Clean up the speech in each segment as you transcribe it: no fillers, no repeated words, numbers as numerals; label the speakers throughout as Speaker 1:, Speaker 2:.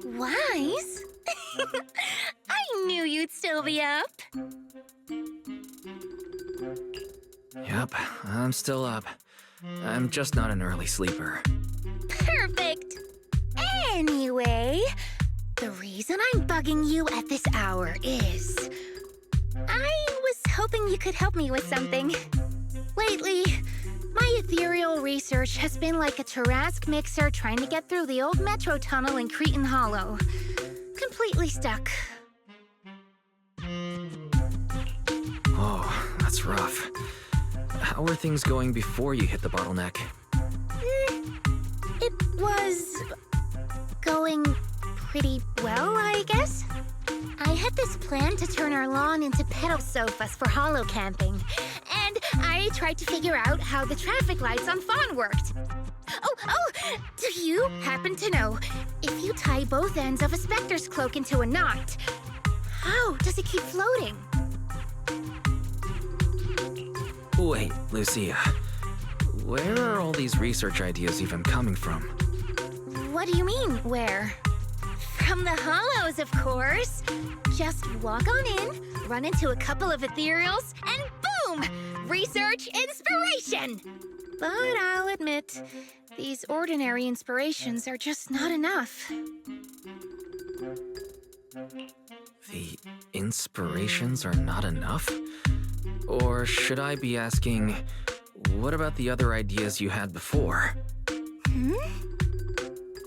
Speaker 1: Wise? I knew you'd still be up.
Speaker 2: Yep, I'm still up. I'm just not an early sleeper.
Speaker 1: Perfect. Anyway, the reason I'm bugging you at this hour is... I was hoping you could help me with something. Lately, my ethereal research has been like a Tarrasque mixer trying to get through the old metro tunnel in Cretan Hollow. Completely stuck.
Speaker 2: Oh, that's rough. How were things going before you hit the bottleneck?
Speaker 1: It was... going pretty well, I guess. I had this plan to turn our lawn into pedal sofas for hollow camping, and I tried to figure out how the traffic lights on Fawn worked. Oh, do you happen to know, if you tie both ends of a specter's cloak into a knot, how does it keep floating?
Speaker 2: Wait, Lucia. Where are all these research ideas even coming from?
Speaker 1: What do you mean, where? From the hollows, of course. Just walk on in, run into a couple of ethereals, and boom! Research inspiration! But I'll admit, these ordinary inspirations are just not enough.
Speaker 2: The inspirations are not enough? Or should I be asking, what about the other ideas you had before?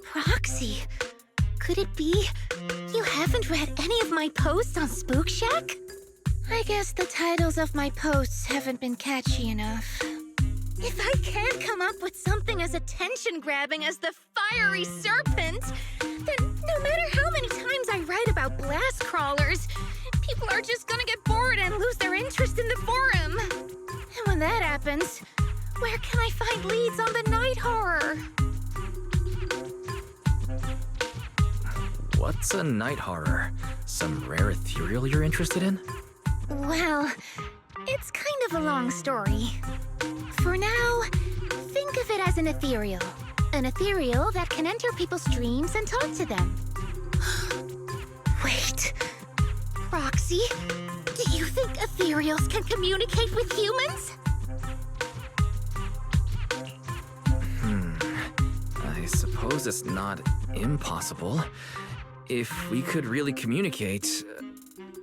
Speaker 1: Proxy, could it be you haven't read any of my posts on Spook Shack? I guess the titles of my posts haven't been catchy enough. If I can't come up with something as attention-grabbing as the fiery serpent, then no matter how many times I write about blast crawlers, people are just gonna get bored and lose their interest in the forum. And when that happens, where can I find leads on the night horror?
Speaker 2: What's a night horror? Some rare ethereal you're interested in?
Speaker 1: Well, it's kind of a long story. For now, think of it as an ethereal. An ethereal that can enter people's dreams and talk to them. Wait, Roxy, do you think ethereals can communicate with humans?
Speaker 2: I suppose it's not impossible. If we could really communicate...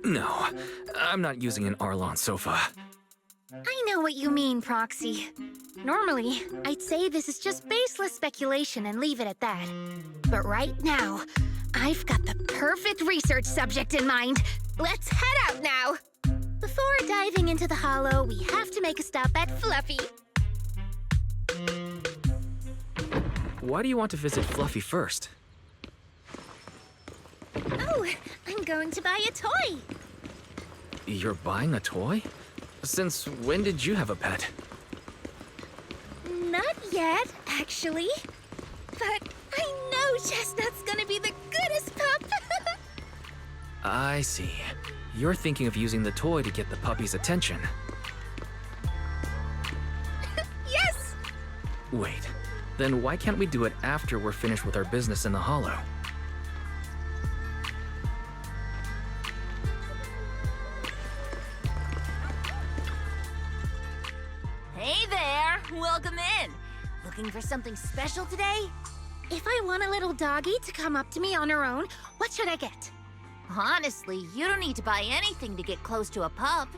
Speaker 2: No, I'm not using an Arlon sofa.
Speaker 1: I know what you mean, Proxy. Normally, I'd say this is just baseless speculation and leave it at that. But right now, I've got the perfect research subject in mind. Let's head out now! Before diving into the hollow, we have to make a stop at Fluffy.
Speaker 2: Why do you want to visit Fluffy first?
Speaker 1: Oh, I'm going to buy a toy.
Speaker 2: You're buying a toy? Since when did you have a pet?
Speaker 1: Not yet, actually. But I know Chestnut's gonna be the goodest pup.
Speaker 2: I see. You're thinking of using the toy to get the puppy's attention.
Speaker 1: Yes!
Speaker 2: Wait, then why can't we do it after we're finished with our business in the Hollow?
Speaker 3: Hey there! Welcome in! Looking for something special today?
Speaker 1: If I want a little doggy to come up to me on her own, what should I get?
Speaker 3: Honestly, you don't need to buy anything to get close to a pup.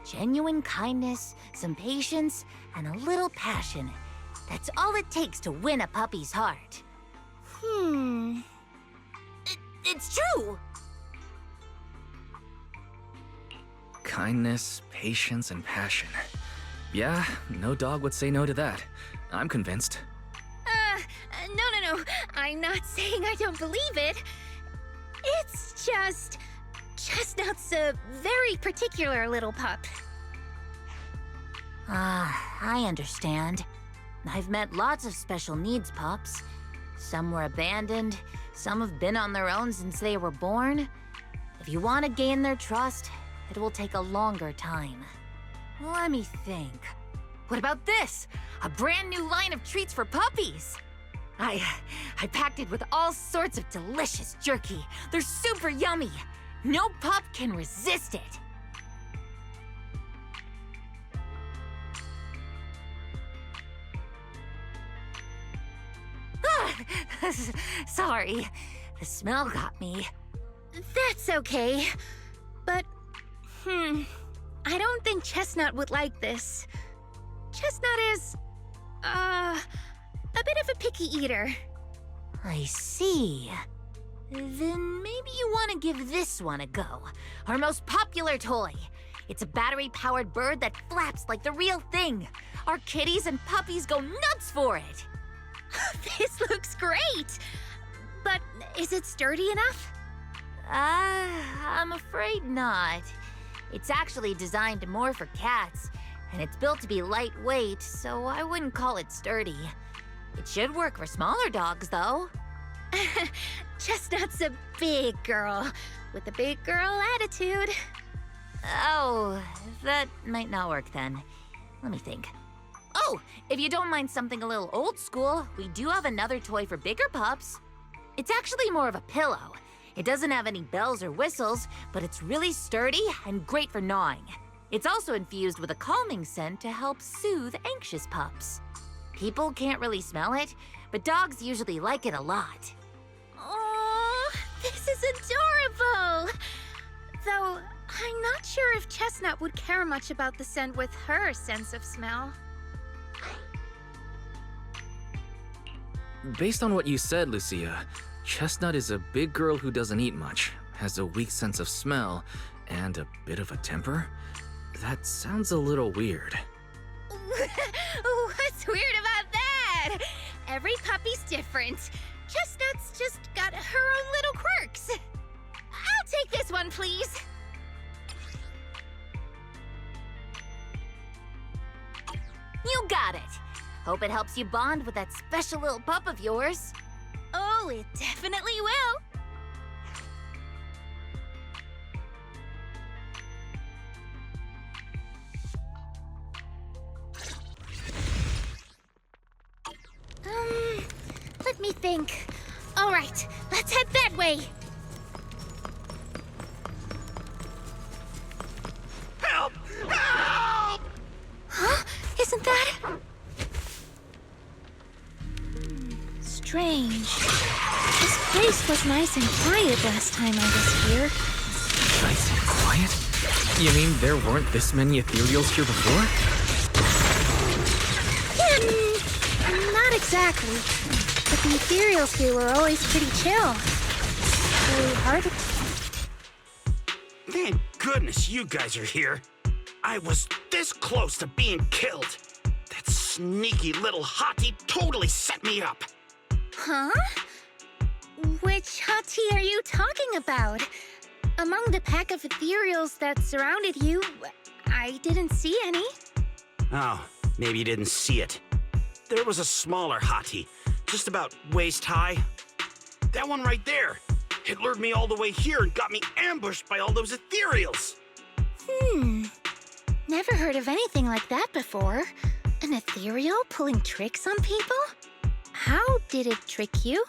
Speaker 3: Genuine kindness, some patience, and a little passion. That's all it takes to win a puppy's heart. It's true!
Speaker 2: Kindness, patience, and passion. Yeah, no dog would say no to that. I'm convinced.
Speaker 1: No. I'm not saying I don't believe it. It's just... Chestnut's a very particular little pup.
Speaker 3: I understand. I've met lots of special needs pups. Some were abandoned, some have been on their own since they were born. If you want to gain their trust, it will take a longer time. Let me think. What about this? A brand new line of treats for puppies! I packed it with all sorts of delicious jerky. They're super yummy. No pup can resist it. Sorry, the smell got me.
Speaker 1: That's okay. But, I don't think Chestnut would like this. Chestnut is, a bit of a picky eater.
Speaker 3: I see. Then maybe you want to give this one a go. Our most popular toy. It's a battery-powered bird that flaps like the real thing. Our kitties and puppies go nuts for it.
Speaker 1: This looks great! But is it sturdy enough?
Speaker 3: I'm afraid not. It's actually designed more for cats, and it's built to be lightweight, so I wouldn't call it sturdy. It should work for smaller dogs, though.
Speaker 1: Chestnut's a big girl, with a big girl attitude.
Speaker 3: Oh, that might not work then. Let me think. Oh, if you don't mind something a little old school, we do have another toy for bigger pups. It's actually more of a pillow. It doesn't have any bells or whistles, but it's really sturdy and great for gnawing. It's also infused with a calming scent to help soothe anxious pups. People can't really smell it, but dogs usually like it a lot.
Speaker 1: Oh, this is adorable! Though, I'm not sure if Chestnut would care much about the scent with her sense of smell.
Speaker 2: Based on what you said, Lucia, Chestnut is a big girl who doesn't eat much, has a weak sense of smell, and a bit of a temper? That sounds a little weird.
Speaker 1: What's weird about that? Every puppy's different. Chestnut's just got her own little quirks. I'll take this one, please.
Speaker 3: You got it. Hope it helps you bond with that special little pup of yours.
Speaker 1: Oh, it definitely will. Let me think. All right, let's head that way.
Speaker 4: Help! Help!
Speaker 1: Huh? Isn't that... strange. This place was nice and quiet last time I was here.
Speaker 2: Nice and quiet? You mean there weren't this many Ethereals here before?
Speaker 1: Yeah, not exactly. But the Ethereals here were always pretty chill. So hard to...
Speaker 4: Thank goodness you guys are here. I was this close to being killed. That sneaky little hottie totally set me up.
Speaker 1: Huh? Which hottie are you talking about? Among the pack of Ethereals that surrounded you, I didn't see any.
Speaker 4: Oh, maybe you didn't see it. There was a smaller hottie, just about waist high. That one right there. It lured me all the way here and got me ambushed by all those Ethereals.
Speaker 1: Never heard of anything like that before. An Ethereal pulling tricks on people? How did it trick you?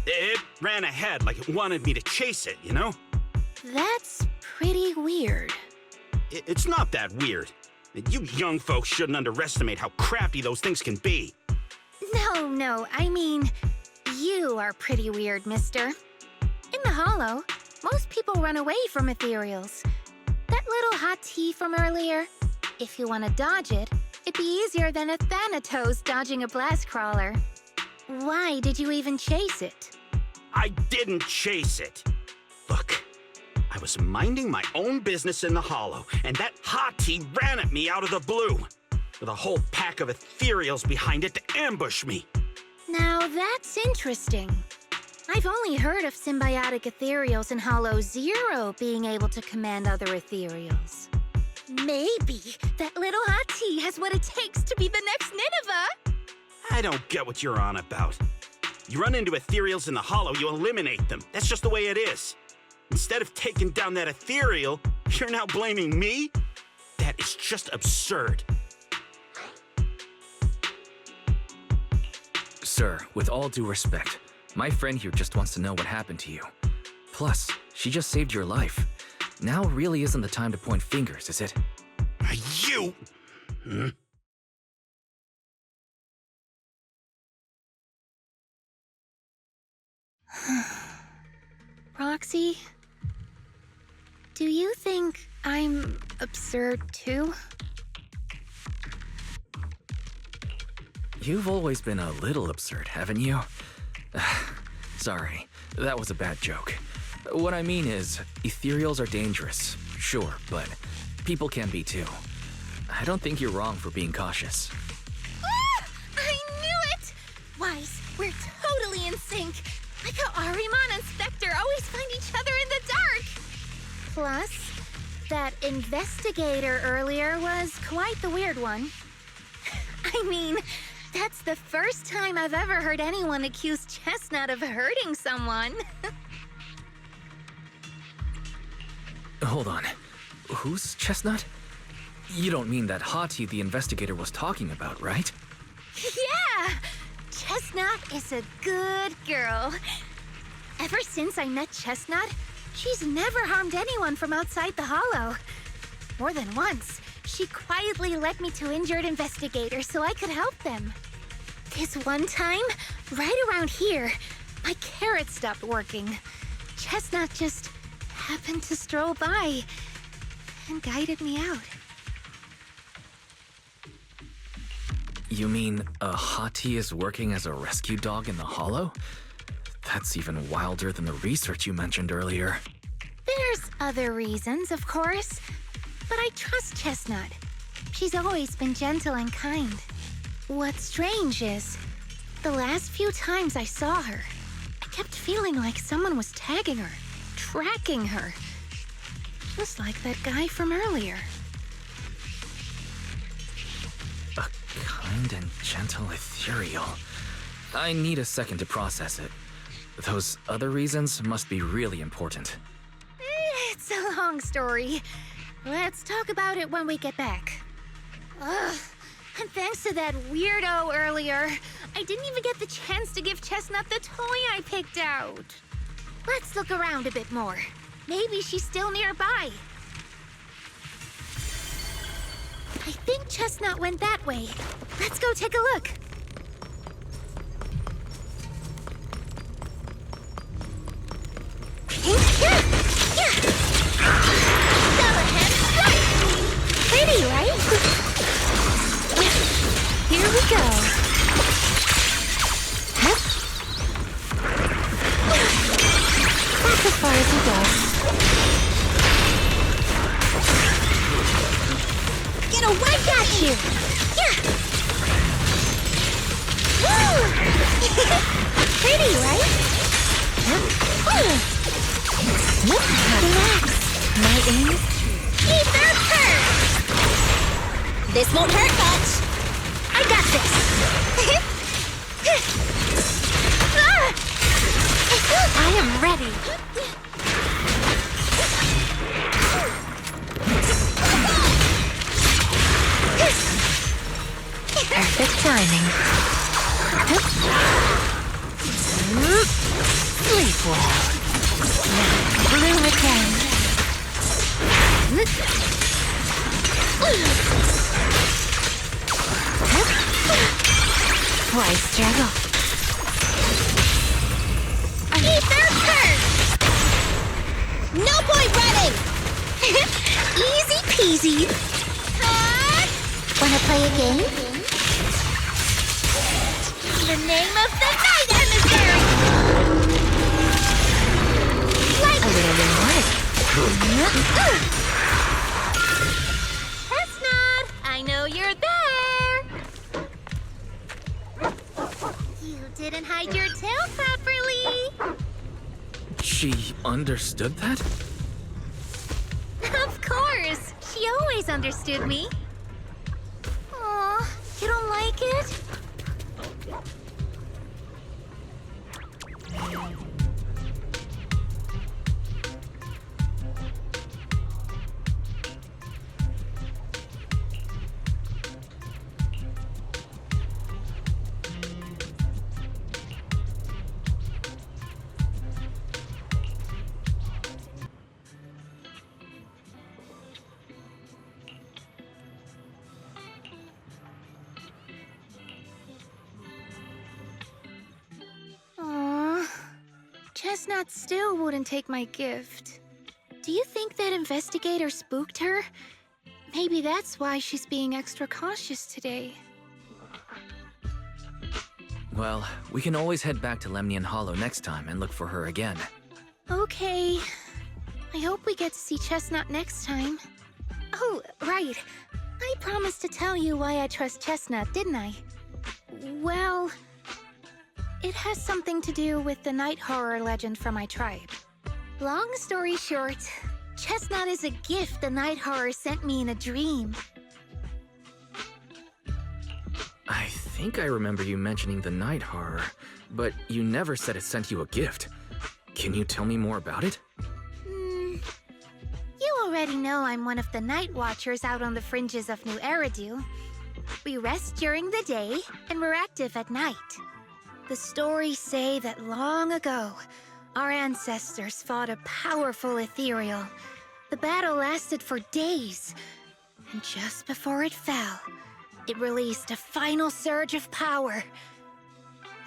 Speaker 4: It ran ahead like it wanted me to chase it, you know?
Speaker 1: That's pretty weird.
Speaker 4: It's not that weird. You young folks shouldn't underestimate how crafty those things can be.
Speaker 1: No, I mean, you are pretty weird, mister. In the Hollow, most people run away from Ethereals. That little hot tea from earlier, if you want to dodge it, it'd be easier than a Thanatos dodging a blast crawler. Why did you even chase it?
Speaker 4: I didn't chase it. Look, I was minding my own business in the Hollow, and that hottie ran at me out of the blue, with a whole pack of Ethereals behind it to ambush me.
Speaker 1: Now that's interesting. I've only heard of symbiotic Ethereals in Hollow Zero being able to command other Ethereals. Maybe that little hottie has what it takes to be the next Nineveh.
Speaker 4: I don't get what you're on about. You run into Ethereals in the Hollow, you eliminate them. That's just the way it is. Instead of taking down that Ethereal, you're now blaming me? That is just absurd.
Speaker 2: Sir, with all due respect, my friend here just wants to know what happened to you. Plus, she just saved your life. Now really isn't the time to point fingers, is it?
Speaker 4: You! Hmm?
Speaker 1: Roxy, do you think I'm absurd too?
Speaker 2: You've always been a little absurd, haven't you? Sorry, that was a bad joke. What I mean is, ethereals are dangerous, sure, but people can be too. I don't think you're wrong for being cautious.
Speaker 1: Ah! I knew it! Wise, we're totally in sync. Like how Ahriman and Spectre always find each other in the dark. Plus, that investigator earlier was quite the weird one. I mean, that's the first time I've ever heard anyone accuse Chestnut of hurting someone.
Speaker 2: Hold on. Who's Chestnut? You don't mean that Hati the investigator was talking about, right?
Speaker 1: Yeah! Chestnut is a good girl. Ever since I met Chestnut, she's never harmed anyone from outside the Hollow. More than once, she quietly led me to injured investigators so I could help them. This one time, right around here, my carrot stopped working. Chestnut just happened to stroll by and guided me out.
Speaker 2: You mean Hati is working as a rescue dog in the Hollow? That's even wilder than the research you mentioned earlier.
Speaker 1: There's other reasons, of course, but I trust Chestnut. She's always been gentle and kind. What's strange is, the last few times I saw her, I kept feeling like someone was tagging her, tracking her. Just like that guy from earlier.
Speaker 2: A kind and gentle ethereal. I need a second to process it. Those other reasons must be really important.
Speaker 1: It's a long story. Let's talk about it when we get back. Ugh. And thanks to that weirdo earlier, I didn't even get the chance to give Chestnut the toy I picked out. Let's look around a bit more. Maybe she's still nearby. I think Chestnut went that way. Let's go take a look. Go ahead, strike! Pretty, right? Here we go. Hup. That's as far as he goes. Get a right at you! Yeah! Woo! Pretty, right? Relax. My aim is true. Keep that hurt! This won't hurt much! I got this! I am ready! Perfect timing. Sleep well. Now, bloom again. Why struggle? Keep their turn! No point running! Easy peasy! Wanna play a game? The name of the night, emissary! Like a little reward. Chestnut, I know you're there! You didn't hide your tail properly!
Speaker 2: She understood that?
Speaker 1: Of course! She always understood me. Aw, you don't like it? Chestnut still wouldn't take my gift. Do you think that investigator spooked her? Maybe that's why she's being extra cautious today.
Speaker 2: Well, we can always head back to Lemnian Hollow next time and look for her again.
Speaker 1: Okay. I hope we get to see Chestnut next time. Oh, right. I promised to tell you why I trust Chestnut, didn't I? Well, it has something to do with the night horror legend from my tribe. Long story short, Chestnut is a gift the night horror sent me in a dream.
Speaker 2: I think I remember you mentioning the night horror, but you never said it sent you a gift. Can you tell me more about it?
Speaker 1: You already know I'm one of the night watchers out on the fringes of New Eridu. We rest during the day, and we're active at night. The stories say that long ago, our ancestors fought a powerful Ethereal. The battle lasted for days, and just before it fell, it released a final surge of power.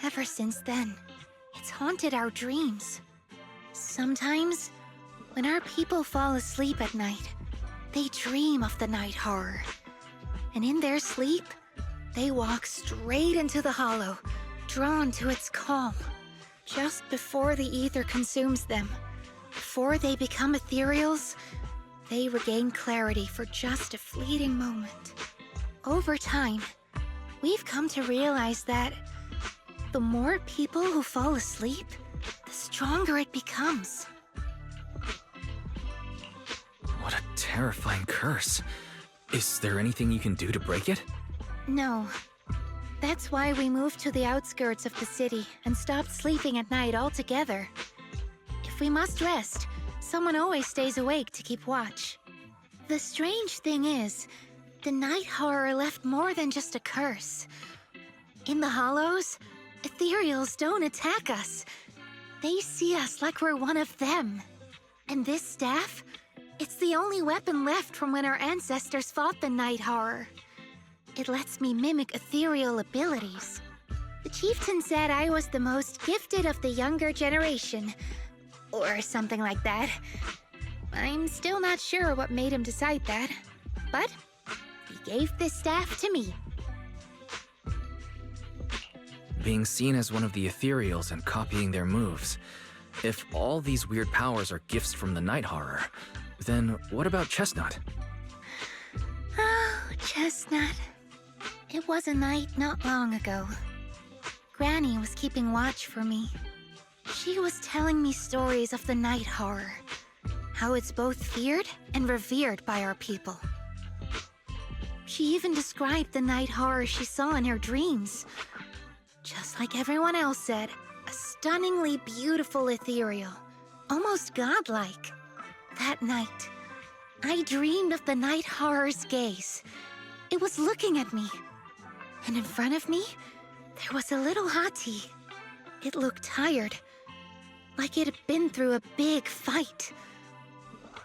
Speaker 1: Ever since then, it's haunted our dreams. Sometimes, when our people fall asleep at night, they dream of the night horror. And in their sleep, they walk straight into the hollow, drawn to its calm. Just before the ether consumes them, before they become ethereals, they regain clarity for just a fleeting moment. Over time, we've come to realize that the more people who fall asleep, the stronger it becomes.
Speaker 2: What a terrifying curse. Is there anything you can do to break it?
Speaker 1: No. That's why we moved to the outskirts of the city and stopped sleeping at night altogether. If we must rest, someone always stays awake to keep watch. The strange thing is, the night horror left more than just a curse. In the hollows, ethereals don't attack us. They see us like we're one of them. And this staff, it's the only weapon left from when our ancestors fought the night horror. It lets me mimic ethereal abilities. The chieftain said I was the most gifted of the younger generation, or something like that. I'm still not sure what made him decide that, but he gave this staff to me.
Speaker 2: Being seen as one of the Ethereals and copying their moves. If all these weird powers are gifts from the night horror, then what about Chestnut?
Speaker 1: Oh, Chestnut. It was a night not long ago. Granny was keeping watch for me. She was telling me stories of the night horror, how it's both feared and revered by our people. She even described the night horror she saw in her dreams. Just like everyone else said, a stunningly beautiful ethereal, almost godlike. That night, I dreamed of the night horror's gaze. It was looking at me. And in front of me, there was a little hottie. It looked tired, like it had been through a big fight.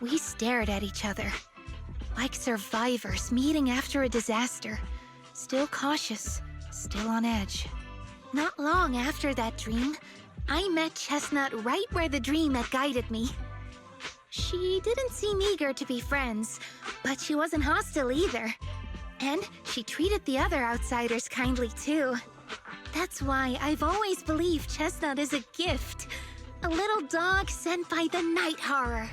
Speaker 1: We stared at each other, like survivors meeting after a disaster, still cautious, still on edge. Not long after that dream, I met Chestnut right where the dream had guided me. She didn't seem eager to be friends, but she wasn't hostile either. And she treated the other outsiders kindly too. That's why I've always believed Chestnut is a gift. A little dog sent by the night horror.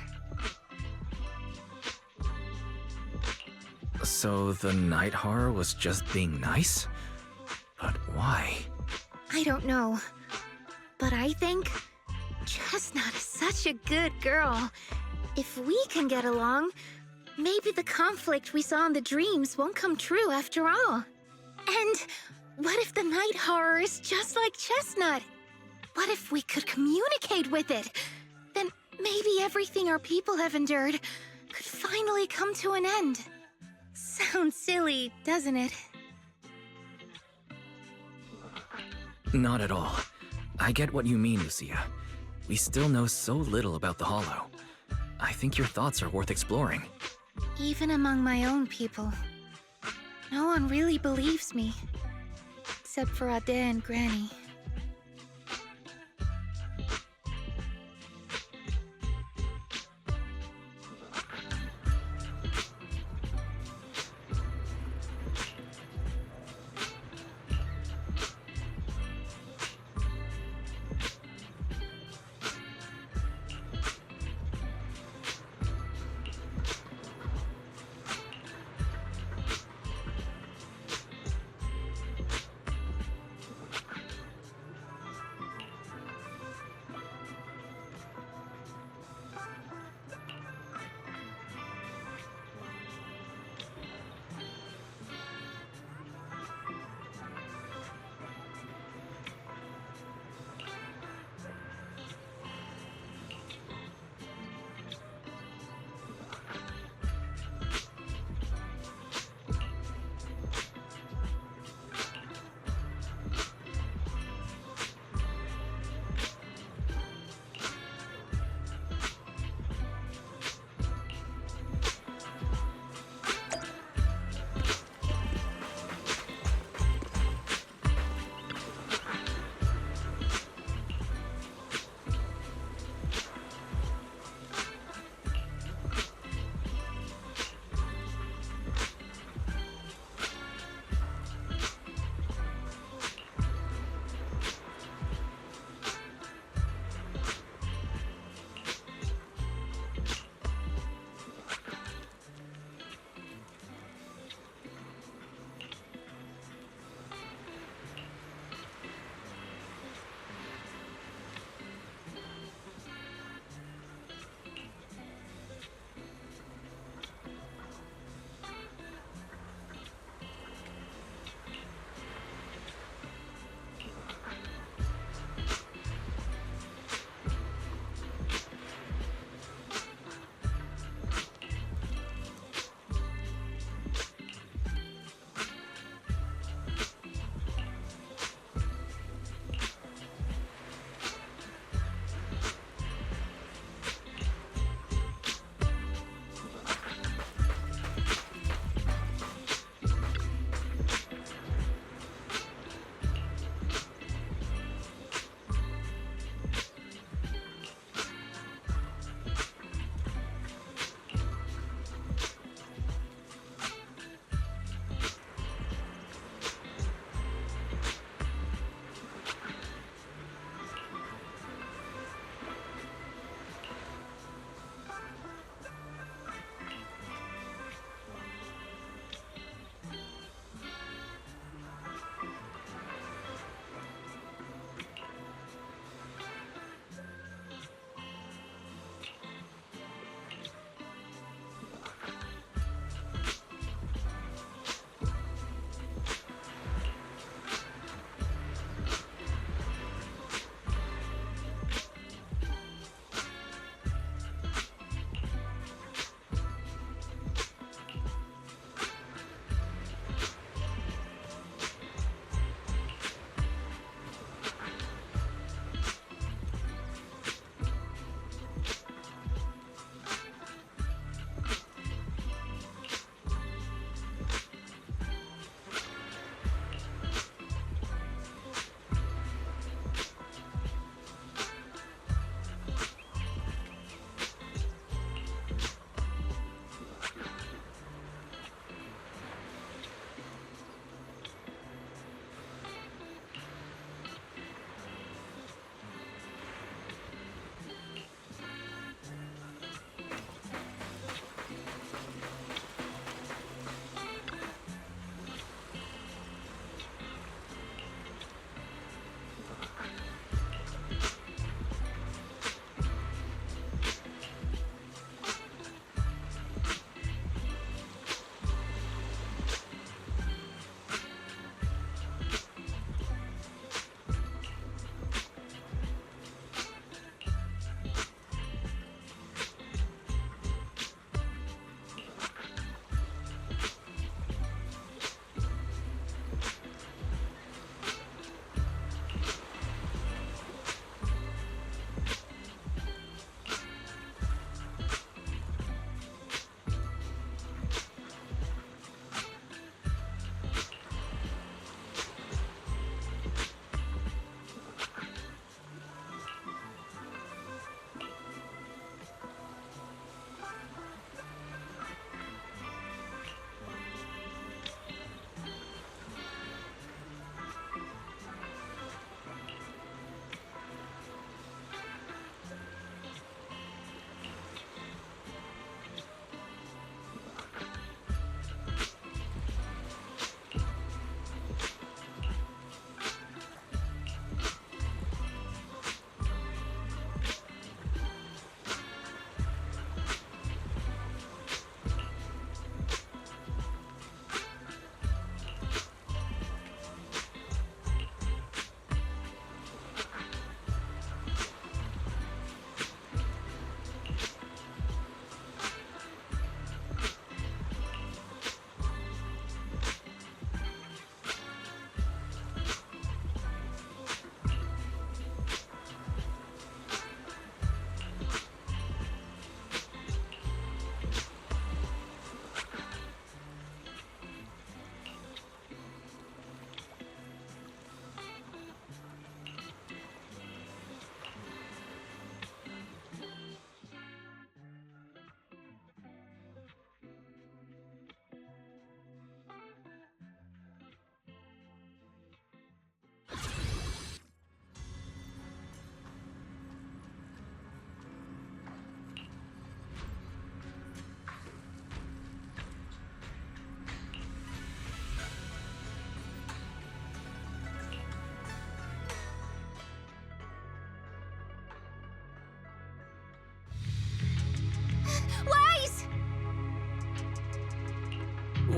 Speaker 2: So the night horror was just being nice? But why?
Speaker 1: I don't know. But I think Chestnut is such a good girl. If we can get along, maybe the conflict we saw in the dreams won't come true after all. And what if the night horror is just like Chestnut? What if we could communicate with it? Then maybe everything our people have endured could finally come to an end. Sounds silly, doesn't it?
Speaker 2: Not at all. I get what you mean, Lucia. We still know so little about the Hollow. I think your thoughts are worth exploring.
Speaker 1: Even among my own people, no one really believes me. Except for Ade and Granny.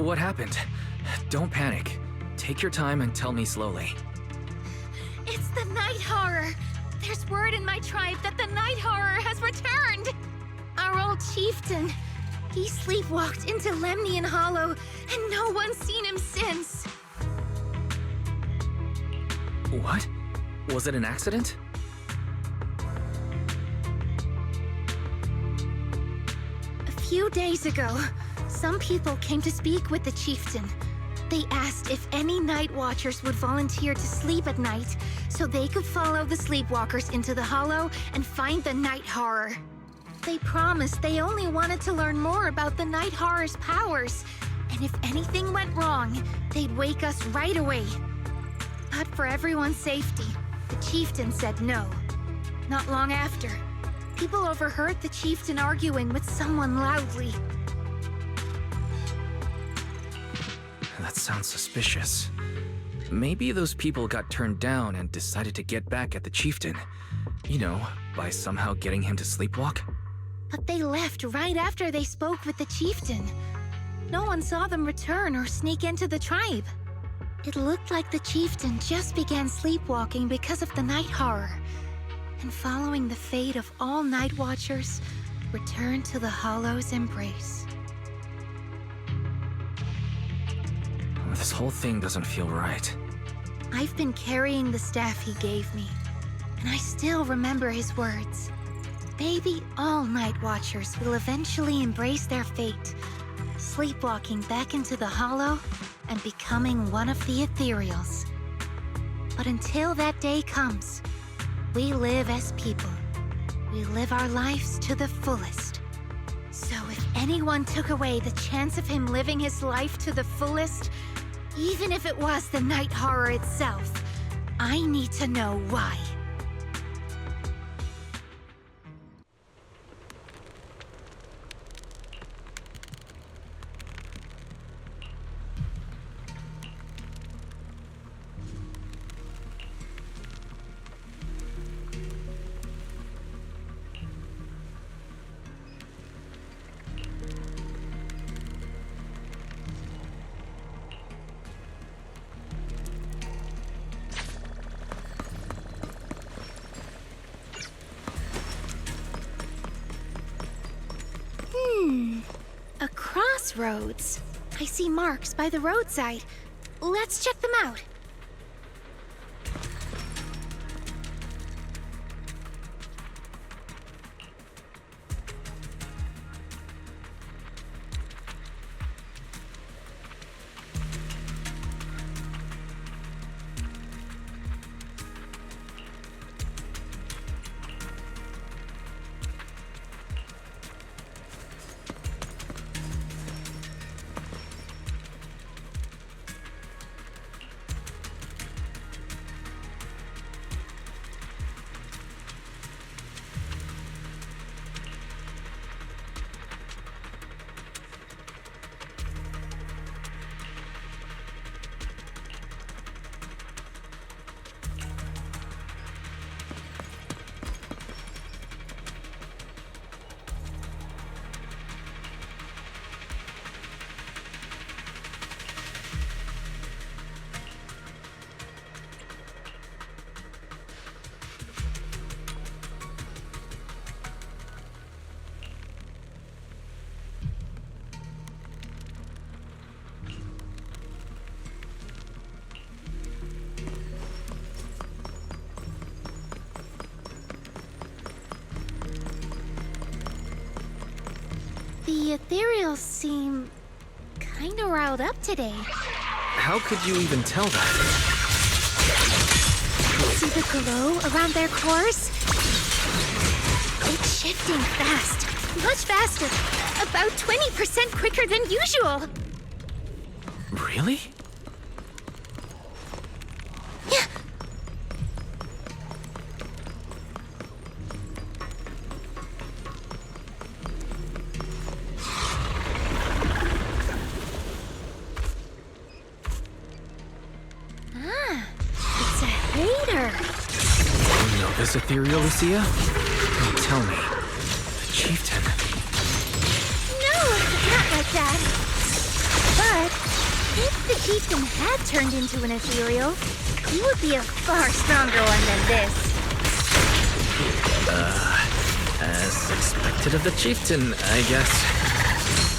Speaker 2: What happened? Don't panic. Take your time and tell me slowly.
Speaker 1: It's the Night Horror! There's word in my tribe that the Night Horror has returned! Our old chieftain. He sleepwalked into Lemnian Hollow, and no one's seen him since.
Speaker 2: What? Was it an accident?
Speaker 1: A few days ago, some people came to speak with the chieftain. They asked if any night watchers would volunteer to sleep at night so they could follow the sleepwalkers into the hollow and find the Night Horror. They promised they only wanted to learn more about the Night Horror's powers, and if anything went wrong, they'd wake us right away. But for everyone's safety, the chieftain said no. Not long after, people overheard the chieftain arguing with someone loudly.
Speaker 2: That sounds suspicious. Maybe those people got turned down and decided to get back at the chieftain. You know, by somehow getting him to sleepwalk.
Speaker 1: But they left right after they spoke with the chieftain. No one saw them return or sneak into the tribe. It looked like the chieftain just began sleepwalking because of the Night Horror, and following the fate of all night watchers, returned to the Hollow's embrace.
Speaker 2: This whole thing doesn't feel right.
Speaker 1: I've been carrying the staff he gave me, and I still remember his words. Maybe all night watchers will eventually embrace their fate, sleepwalking back into the Hollow and becoming one of the Ethereals. But until that day comes, we live as people. We live our lives to the fullest. So if anyone took away the chance of him living his life to the fullest, even if it was the Night Horror itself, I need to know why. A crossroads. I see marks by the roadside. Let's check them out. The Ethereals seem kinda riled up today.
Speaker 2: How could you even tell that?
Speaker 1: See the glow around their cores? It's shifting fast. Much faster. About 20% quicker than usual.
Speaker 2: Really?
Speaker 1: Yeah. It's a hater.
Speaker 2: You know this Ethereal, Lucia? Don't tell me. The chieftain.
Speaker 1: No, not like that. But chieftain had turned into an ethereal, he would be a far stronger one than this.
Speaker 2: As expected of the chieftain, I guess.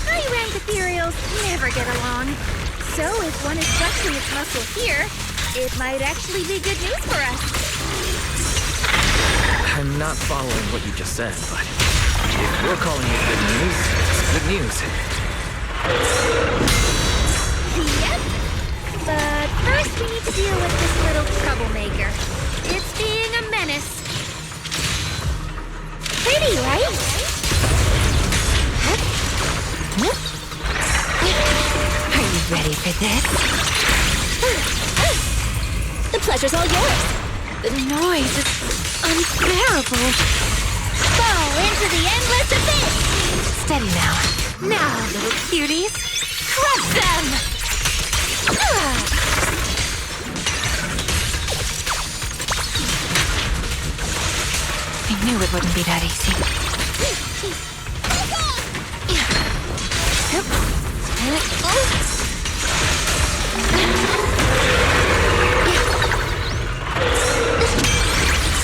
Speaker 1: High-rank ethereals never get along. So if one is flexing its muscle here, it might actually be good news for us.
Speaker 2: I'm not following what you just said, but if you're calling it good news, it's good news.
Speaker 1: Yep. But first we need to deal with this little troublemaker. It's being a menace. Pretty, right?
Speaker 3: Are you ready for this?
Speaker 1: The pleasure's all yours. The noise is unbearable. Fall into the endless abyss!
Speaker 3: Steady now. Now, little cuties. Crush them! I knew it wouldn't be that easy.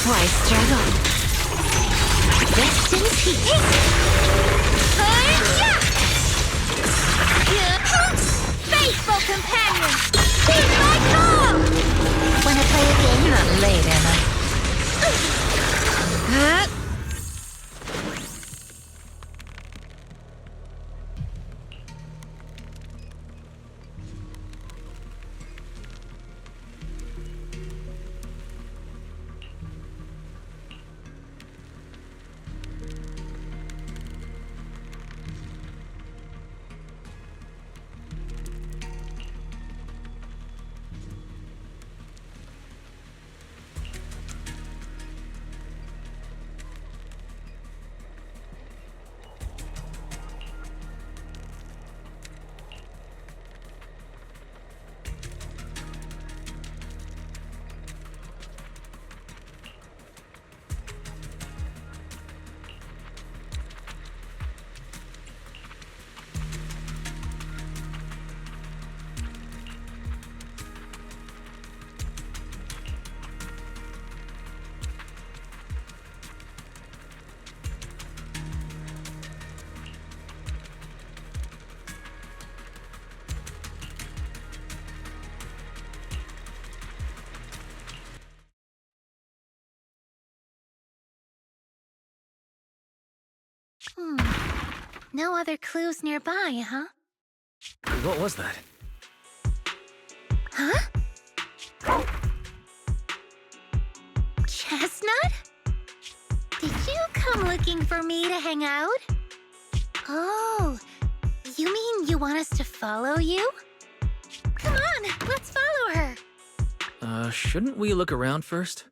Speaker 3: Why struggle?
Speaker 1: Rest in peace. Faithful companion, heed my call!
Speaker 3: Wanna play a game? Not late, am I?
Speaker 1: No other clues nearby, huh?
Speaker 2: What was that?
Speaker 1: Huh? Chestnut? Did you come looking for me to hang out? Oh, you mean you want us to follow you? Come on, let's follow her.
Speaker 2: Shouldn't we look around first?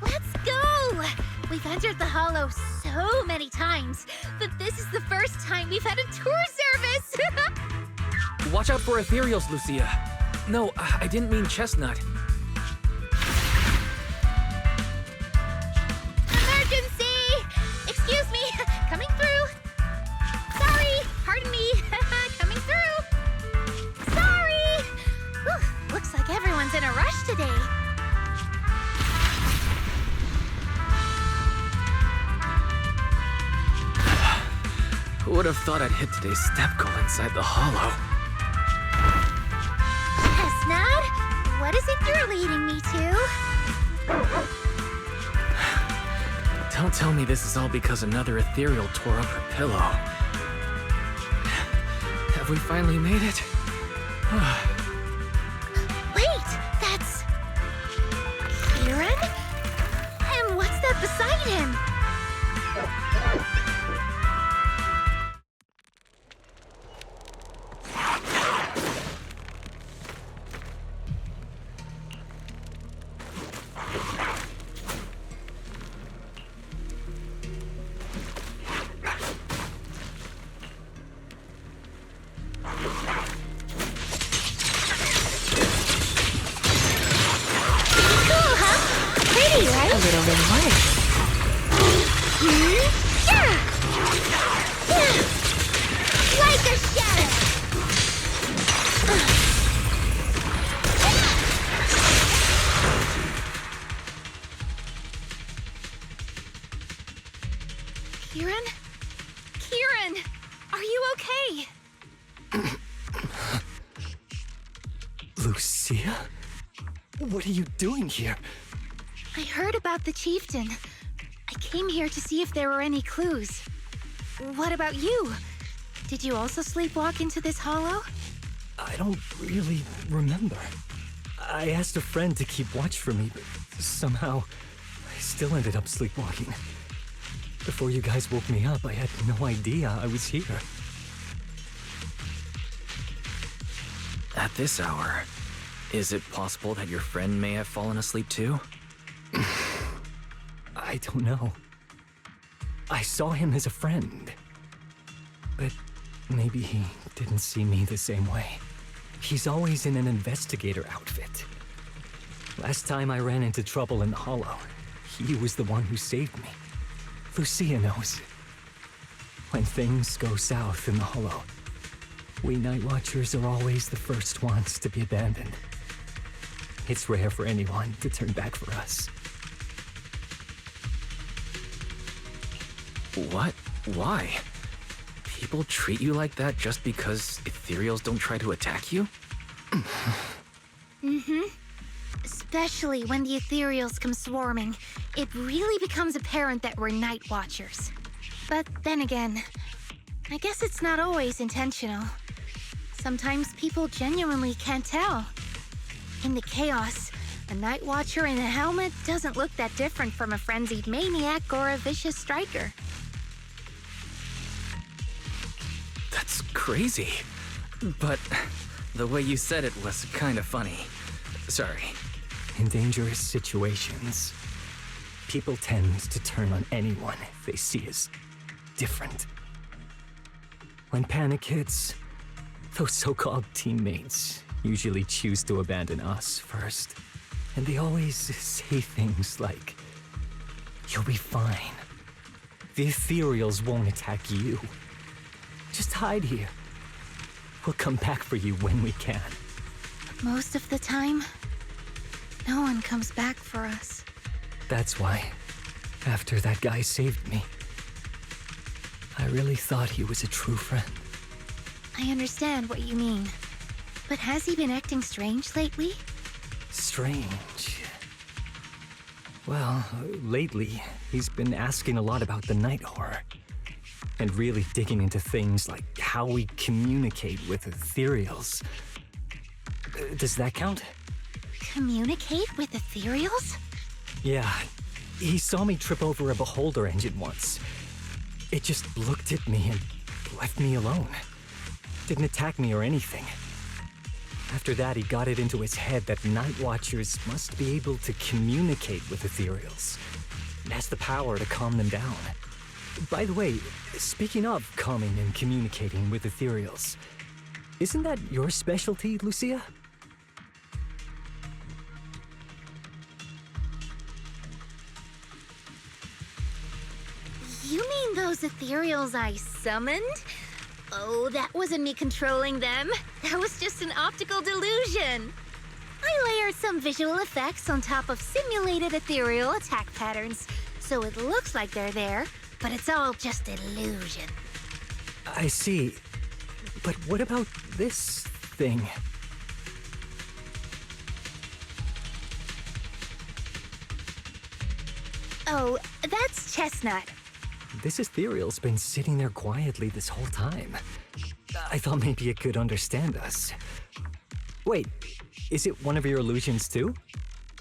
Speaker 1: Let's go! We've entered the Hollow so many times, but this is the first time we've had a tour service!
Speaker 2: Watch out for Ethereals, Lucia. No, I didn't mean Chestnut.
Speaker 1: Emergency! Excuse me, coming through. Sorry, pardon me, coming through. Sorry! Whew, looks like everyone's in a rush today.
Speaker 2: Who would have thought I'd hit today's step goal inside the Hollow?
Speaker 1: Chestnut, what is it you're leading me to?
Speaker 2: Don't tell me this is all because another Ethereal tore up her pillow. Have we finally made it?
Speaker 1: Wait, that's... Kieran? And what's that beside him?
Speaker 3: A little reward.
Speaker 1: Kieran? Kieran! Are you okay?
Speaker 5: Lucia? What are you doing here?
Speaker 1: I heard about the chieftain. I came here to see if there were any clues. What about you? Did you also sleepwalk into this hollow?
Speaker 5: I don't really remember. I asked a friend to keep watch for me, but somehow I still ended up sleepwalking. Before you guys woke me up, I had no idea I was here.
Speaker 2: At this hour, is it possible that your friend may have fallen asleep too?
Speaker 5: I don't know. I saw him as a friend. But maybe he didn't see me the same way. He's always in an investigator outfit. Last time I ran into trouble in the Hollow, he was the one who saved me. Lucia knows. When things go south in the Hollow, we Night Watchers are always the first ones to be abandoned. It's rare for anyone to turn back for us.
Speaker 2: What? Why? People treat you like that just because Ethereals don't try to attack you?
Speaker 1: Especially when the Ethereals come swarming, it really becomes apparent that we're Night Watchers. But then again, I guess it's not always intentional. Sometimes people genuinely can't tell. In the chaos, a Night Watcher in a helmet doesn't look that different from a frenzied maniac or a vicious striker.
Speaker 2: That's crazy. But the way you said it was kind of funny. Sorry.
Speaker 5: In dangerous situations, people tend to turn on anyone they see as different. When panic hits, those so-called teammates usually choose to abandon us first. And they always say things like, "You'll be fine. The Ethereals won't attack you. Just hide here. We'll come back for you when we can."
Speaker 1: Most of the time, no one comes back for us.
Speaker 5: That's why, after that guy saved me, I really thought he was a true friend.
Speaker 1: I understand what you mean. But has he been acting strange lately?
Speaker 5: Strange. Well, lately, he's been asking a lot about the night horror. And really digging into things like how we communicate with Ethereals. Does that count?
Speaker 1: Communicate with Ethereals?
Speaker 5: Yeah. He saw me trip over a Beholder engine once. It just looked at me and left me alone. Didn't attack me or anything. After that, he got it into his head that Night Watchers must be able to communicate with Ethereals. It has the power to calm them down. By the way, speaking of calming and communicating with Ethereals, isn't that your specialty, Lucia?
Speaker 1: You mean those Ethereals I summoned? Oh, that wasn't me controlling them. That was just an optical delusion. I layered some visual effects on top of simulated Ethereal attack patterns, so it looks like they're there, but it's all just illusion.
Speaker 5: I see. But what about this thing?
Speaker 1: Oh, that's Chestnut.
Speaker 5: This Ethereal's been sitting there quietly this whole time. I thought maybe it could understand us. Wait, is it one of your illusions too?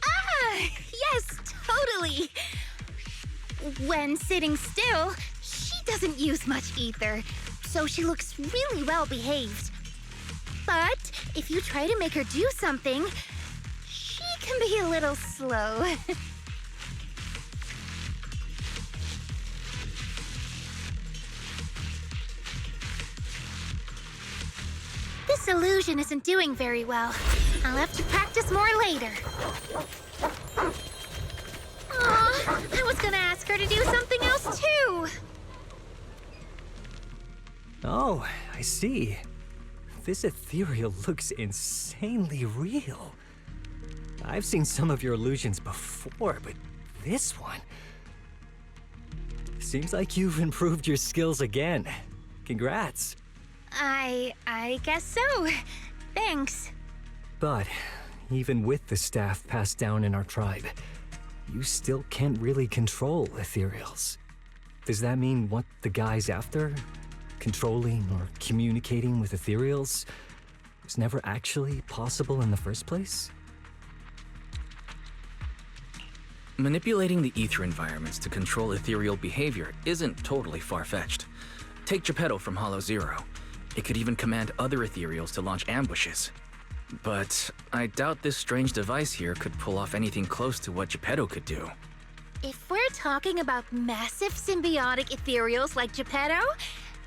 Speaker 1: Ah, yes, totally. When sitting still, she doesn't use much ether, so she looks really well behaved. But if you try to make her do something, she can be a little slow. This illusion isn't doing very well. I'll have to practice more later. Aw, I was gonna ask her to do something else too.
Speaker 5: Oh, I see. This Ethereal looks insanely real. I've seen some of your illusions before, but this one... Seems like you've improved your skills again. Congrats.
Speaker 1: I guess so. Thanks.
Speaker 5: But even with the staff passed down in our tribe, you still can't really control ethereals. Does that mean what the guy's after, controlling or communicating with ethereals, was never actually possible in the first place?
Speaker 2: Manipulating the ether environments to control ethereal behavior isn't totally far-fetched. Take Geppetto from Hollow Zero. It could even command other ethereals to launch ambushes. But I doubt this strange device here could pull off anything close to what Geppetto could do.
Speaker 1: If we're talking about massive symbiotic ethereals like Geppetto,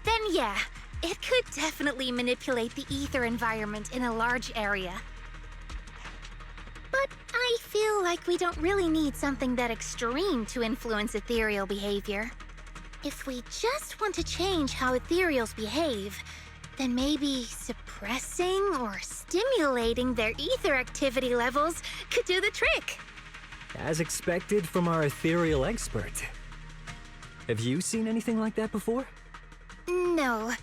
Speaker 1: then yeah, it could definitely manipulate the ether environment in a large area. But I feel like we don't really need something that extreme to influence ethereal behavior. If we just want to change how ethereals behave, then maybe suppressing or stimulating their ether activity levels could do the trick.
Speaker 5: As expected from our ethereal expert. Have you seen anything like that before?
Speaker 1: No,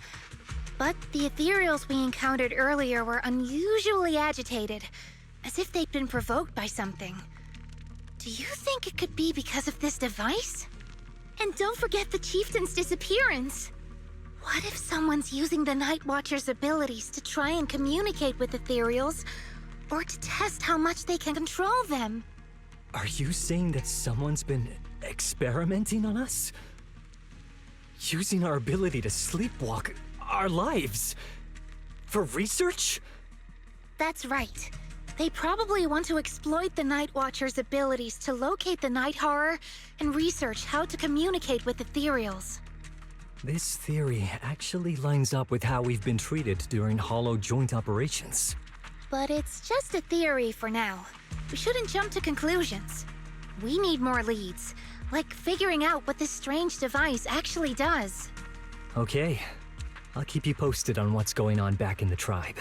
Speaker 1: but the ethereals we encountered earlier were unusually agitated, as if they'd been provoked by something. Do you think it could be because of this device? And don't forget the chieftain's disappearance. What if someone's using the Night Watcher's abilities to try and communicate with ethereals, or to test how much they can control them?
Speaker 5: Are you saying that someone's been experimenting on us? Using our ability to sleepwalk our lives? For research?
Speaker 1: That's right. They probably want to exploit the Night Watcher's abilities to locate the Night Horror and research how to communicate with ethereals.
Speaker 5: This theory actually lines up with how we've been treated during Hollow joint operations.
Speaker 1: But it's just a theory for now. We shouldn't jump to conclusions. We need more leads, like figuring out what this strange device actually does.
Speaker 5: Okay, I'll keep you posted on what's going on back in the tribe.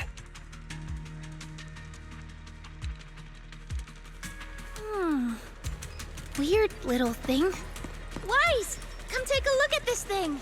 Speaker 1: Weird little thing. Wise! Come take a look at this thing!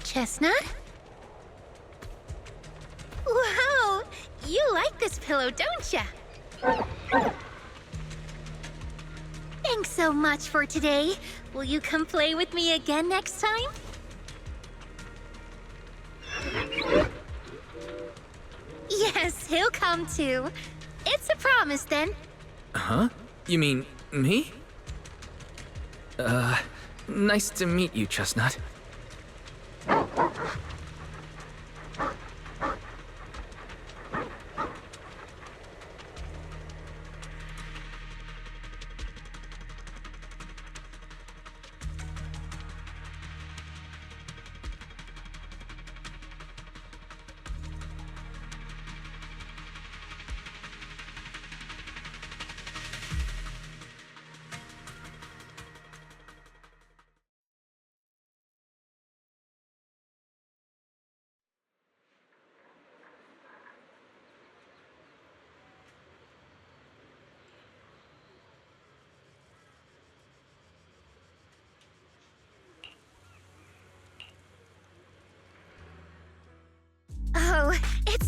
Speaker 1: Chestnut? Wow! You like this pillow, don't ya? Thanks so much for today. Will you come play with me again next time? Yes, he'll come too. It's a promise then.
Speaker 2: Huh? You mean me? Nice to meet you, Chestnut.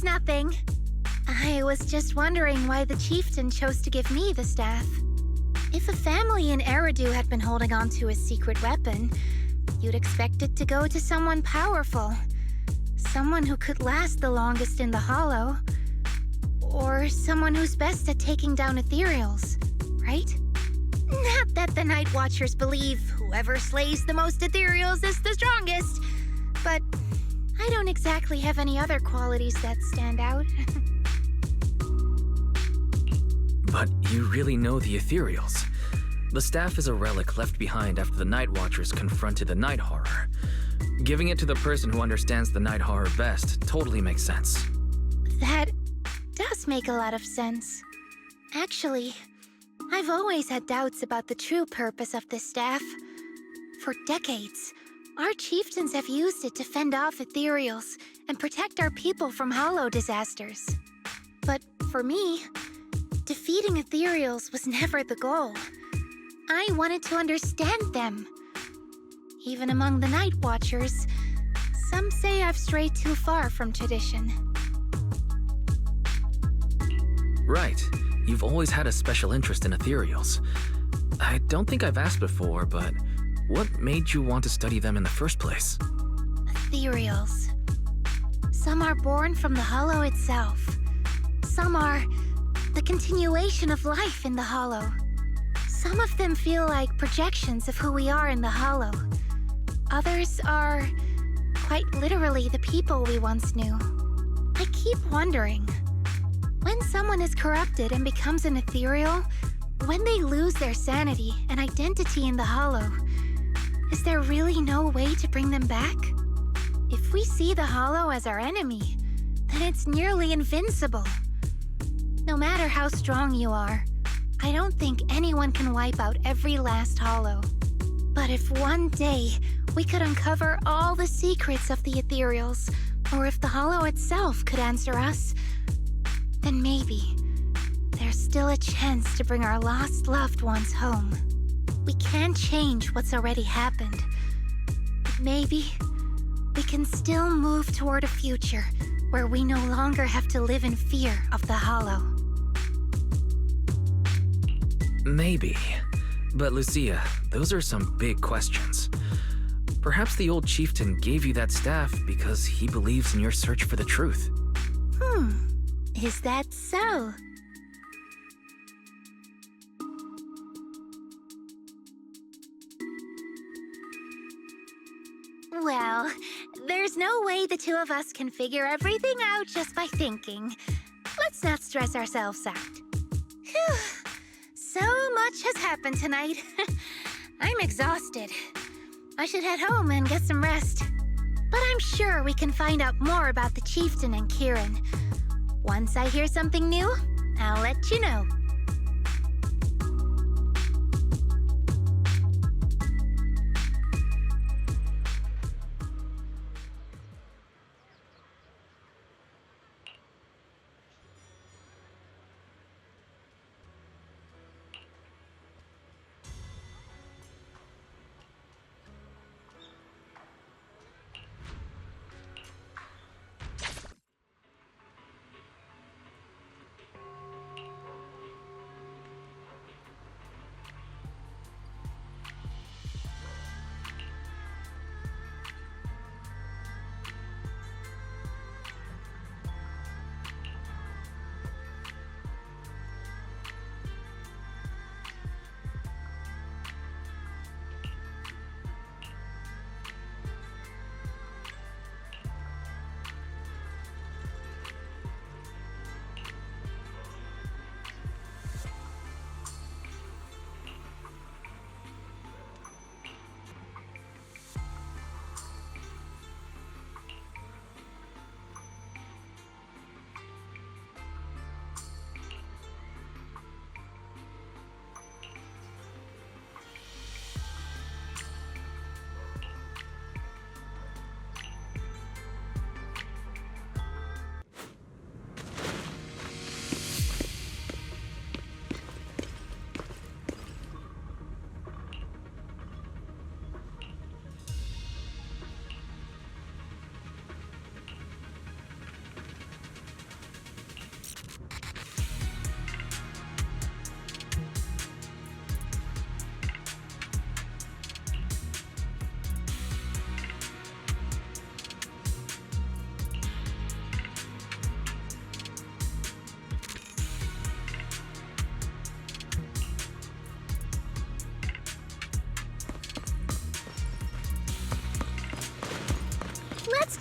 Speaker 1: nothing. I was just wondering why the chieftain chose to give me the staff. If a family in Eridu had been holding on to a secret weapon, you'd expect it to go to someone powerful. Someone who could last the longest in the Hollow. Or someone who's best at taking down Ethereals, right? Not that the Night Watchers believe whoever slays the most Ethereals is the strongest, but I don't exactly have any other qualities that stand out.
Speaker 2: But you really know the Ethereals. The staff is a relic left behind after the Night Watchers confronted the Night Horror. Giving it to the person who understands the Night Horror best totally makes sense.
Speaker 1: That does make a lot of sense. Actually, I've always had doubts about the true purpose of this staff. For decades, our chieftains have used it to fend off Ethereals and protect our people from Hollow disasters. But for me, defeating Ethereals was never the goal. I wanted to understand them. Even among the Night Watchers, some say I've strayed too far from tradition.
Speaker 2: Right. You've always had a special interest in Ethereals. I don't think I've asked before, but what made you want to study them in the first place?
Speaker 1: Ethereals. Some are born from the Hollow itself. Some are the continuation of life in the Hollow. Some of them feel like projections of who we are in the Hollow. Others are quite literally the people we once knew. I keep wondering, when someone is corrupted and becomes an Ethereal, when they lose their sanity and identity in the Hollow, is there really no way to bring them back? If we see the Hollow as our enemy, then it's nearly invincible. No matter how strong you are, I don't think anyone can wipe out every last Hollow. But if one day we could uncover all the secrets of the Ethereals, or if the Hollow itself could answer us, then maybe there's still a chance to bring our lost loved ones home. We can't change what's already happened, but maybe we can still move toward a future where we no longer have to live in fear of the Hollow.
Speaker 2: Maybe. But Lucia, those are some big questions. Perhaps the old chieftain gave you that staff because he believes in your search for the truth.
Speaker 1: Is that so? Well, there's no way the two of us can figure everything out just by thinking. Let's not stress ourselves out. Phew. So much has happened tonight. I'm exhausted. I should head home and get some rest. But I'm sure we can find out more about the chieftain and Kieran. Once I hear something new, I'll let you know.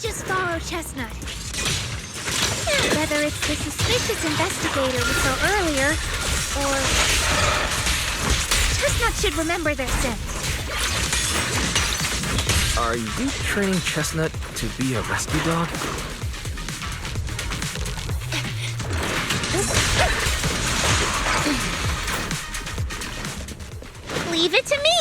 Speaker 1: just follow Chestnut. Whether it's the suspicious investigator we saw earlier, or... Chestnut should remember their scent.
Speaker 2: Are you training Chestnut to be a rescue dog?
Speaker 1: Leave it to me!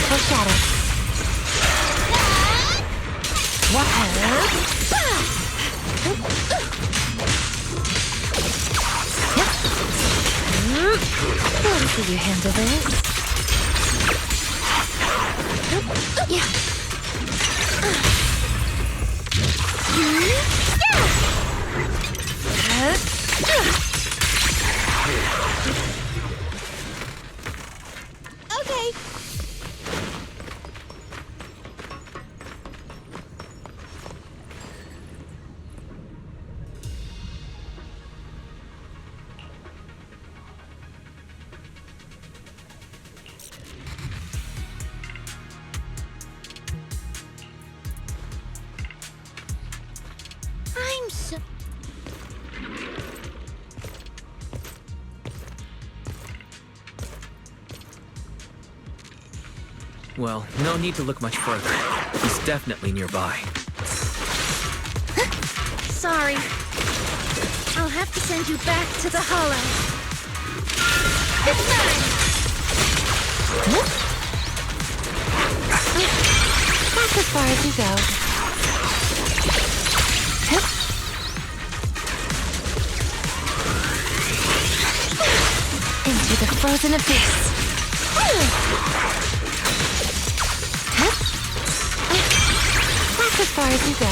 Speaker 3: Foreshadow. What? Let's see you handle this. Yeah.
Speaker 1: Okay. I'm so...
Speaker 2: Well, no need to look much further. He's definitely nearby.
Speaker 1: Sorry. I'll have to send you back to the Hollow. This time!
Speaker 3: That's as far as you go. Into the frozen abyss. That's as far as you go.
Speaker 2: I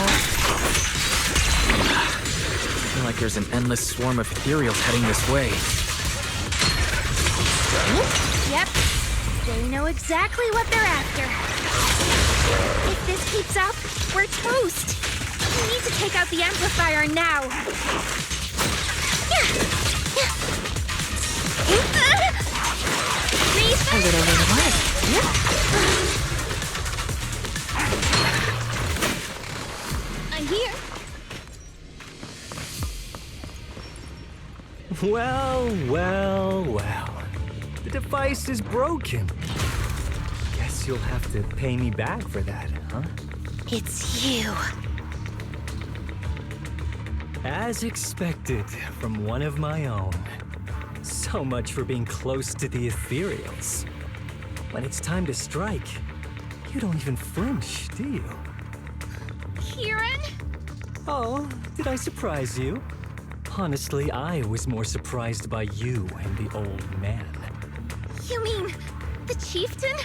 Speaker 2: feel like there's an endless swarm of Ethereals heading this way.
Speaker 1: Yep. They know exactly what they're after. If this keeps up, we're toast. We need to take out the amplifier now.
Speaker 3: A little bit of what?
Speaker 1: I'm here.
Speaker 5: Well, well, well. The device is broken. Guess you'll have to pay me back for that, huh?
Speaker 1: It's you.
Speaker 5: As expected from one of my own. So much for being close to the Ethereals. When it's time to strike, you don't even flinch, do you?
Speaker 1: Kieran?
Speaker 5: Oh, did I surprise you? Honestly, I was more surprised by you and the old man.
Speaker 1: You mean the chieftain?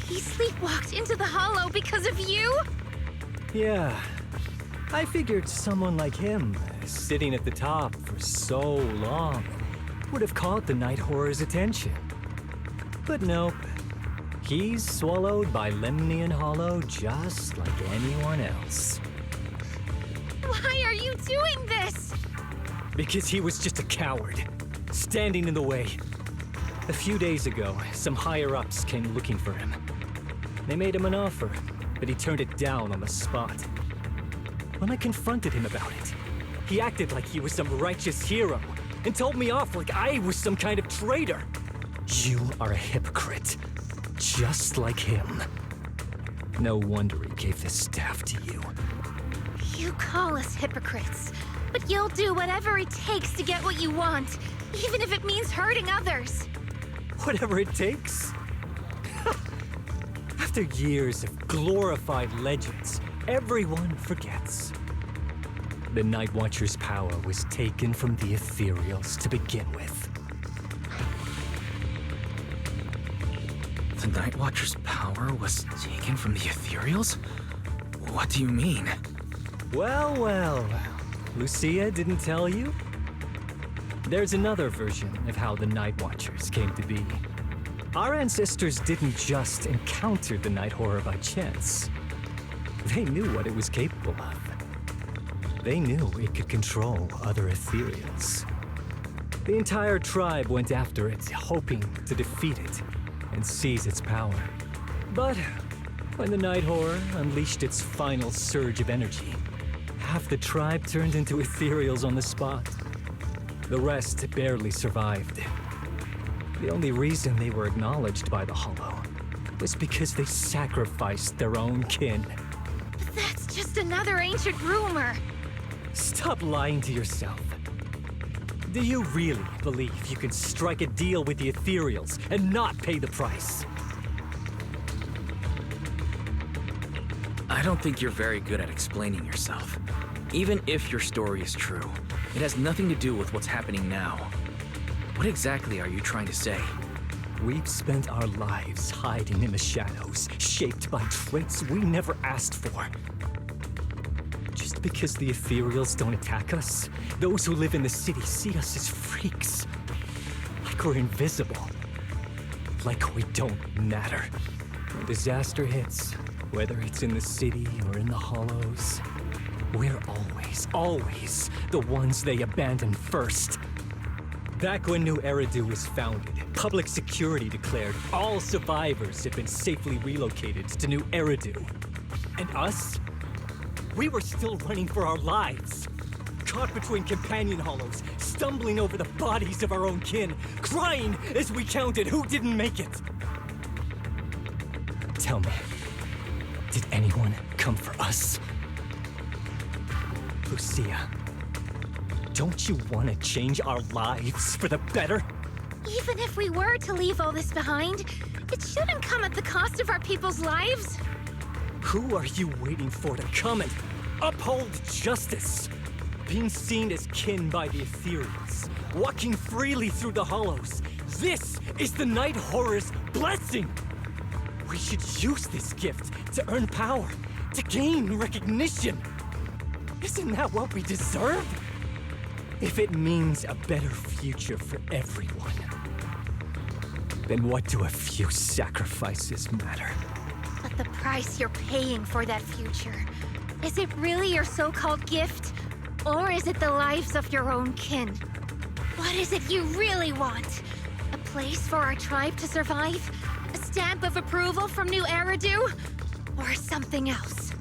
Speaker 1: He sleepwalked into the hollow because of you?
Speaker 5: Yeah. I figured someone like him, sitting at the top for so long, would have caught the Night Horror's attention. But nope. He's swallowed by Lemnian Hollow just like anyone else.
Speaker 1: Why are you doing this?
Speaker 5: Because he was just a coward, standing in the way. A few days ago, some higher-ups came looking for him. They made him an offer, but he turned it down on the spot. When I confronted him about it, he acted like he was some righteous hero and told me off like I was some kind of traitor. You are a hypocrite, just like him. No wonder he gave this staff to you.
Speaker 1: You call us hypocrites, but you'll do whatever it takes to get what you want, even if it means hurting others.
Speaker 5: Whatever it takes. After years of glorified legends, everyone forgets. The Night Watcher's power was taken from the Ethereals to begin with.
Speaker 2: The Night Watcher's power was taken from the Ethereals? What do you mean?
Speaker 5: Well, well. Lucia didn't tell you? There's another version of how the Night Watchers came to be. Our ancestors didn't just encounter the Night Horror by chance. They knew what it was capable of. They knew it could control other Ethereals. The entire tribe went after it, hoping to defeat it and seize its power. But when the Night Horror unleashed its final surge of energy, half the tribe turned into Ethereals on the spot. The rest barely survived. The only reason they were acknowledged by the Hollow was because they sacrificed their own kin.
Speaker 1: But that's just another ancient rumor.
Speaker 5: Stop lying to yourself. Do you really believe you can strike a deal with the Ethereals and not pay the price?
Speaker 2: I don't think you're very good at explaining yourself. Even if your story is true, it has nothing to do with what's happening now. What exactly are you trying to say?
Speaker 5: We've spent our lives hiding in the shadows, shaped by traits we never asked for. Just because the Ethereals don't attack us, those who live in the city see us as freaks. Like we're invisible. Like we don't matter. When disaster hits, whether it's in the city or in the hollows, we're always the ones they abandon first. Back when New Eridu was founded, public security declared all survivors had been safely relocated to New Eridu. And us? We were still running for our lives. Caught between companion hollows, stumbling over the bodies of our own kin, crying as we counted who didn't make it. Tell me, did anyone come for us? Lucia, don't you want to change our lives for the better?
Speaker 1: Even if we were to leave all this behind, it shouldn't come at the cost of our people's lives.
Speaker 5: Who are you waiting for to come and uphold justice? Being seen as kin by the Ethereals, walking freely through the hollows. This is the Night Horror's blessing! We should use this gift to earn power, to gain recognition. Isn't that what we deserve? If it means a better future for everyone, then what do a few sacrifices matter?
Speaker 1: But the price you're paying for that future, is it really your so-called gift? Or is it the lives of your own kin? What is it you really want? A place for our tribe to survive? A stamp of approval from New Eridu? Or something else?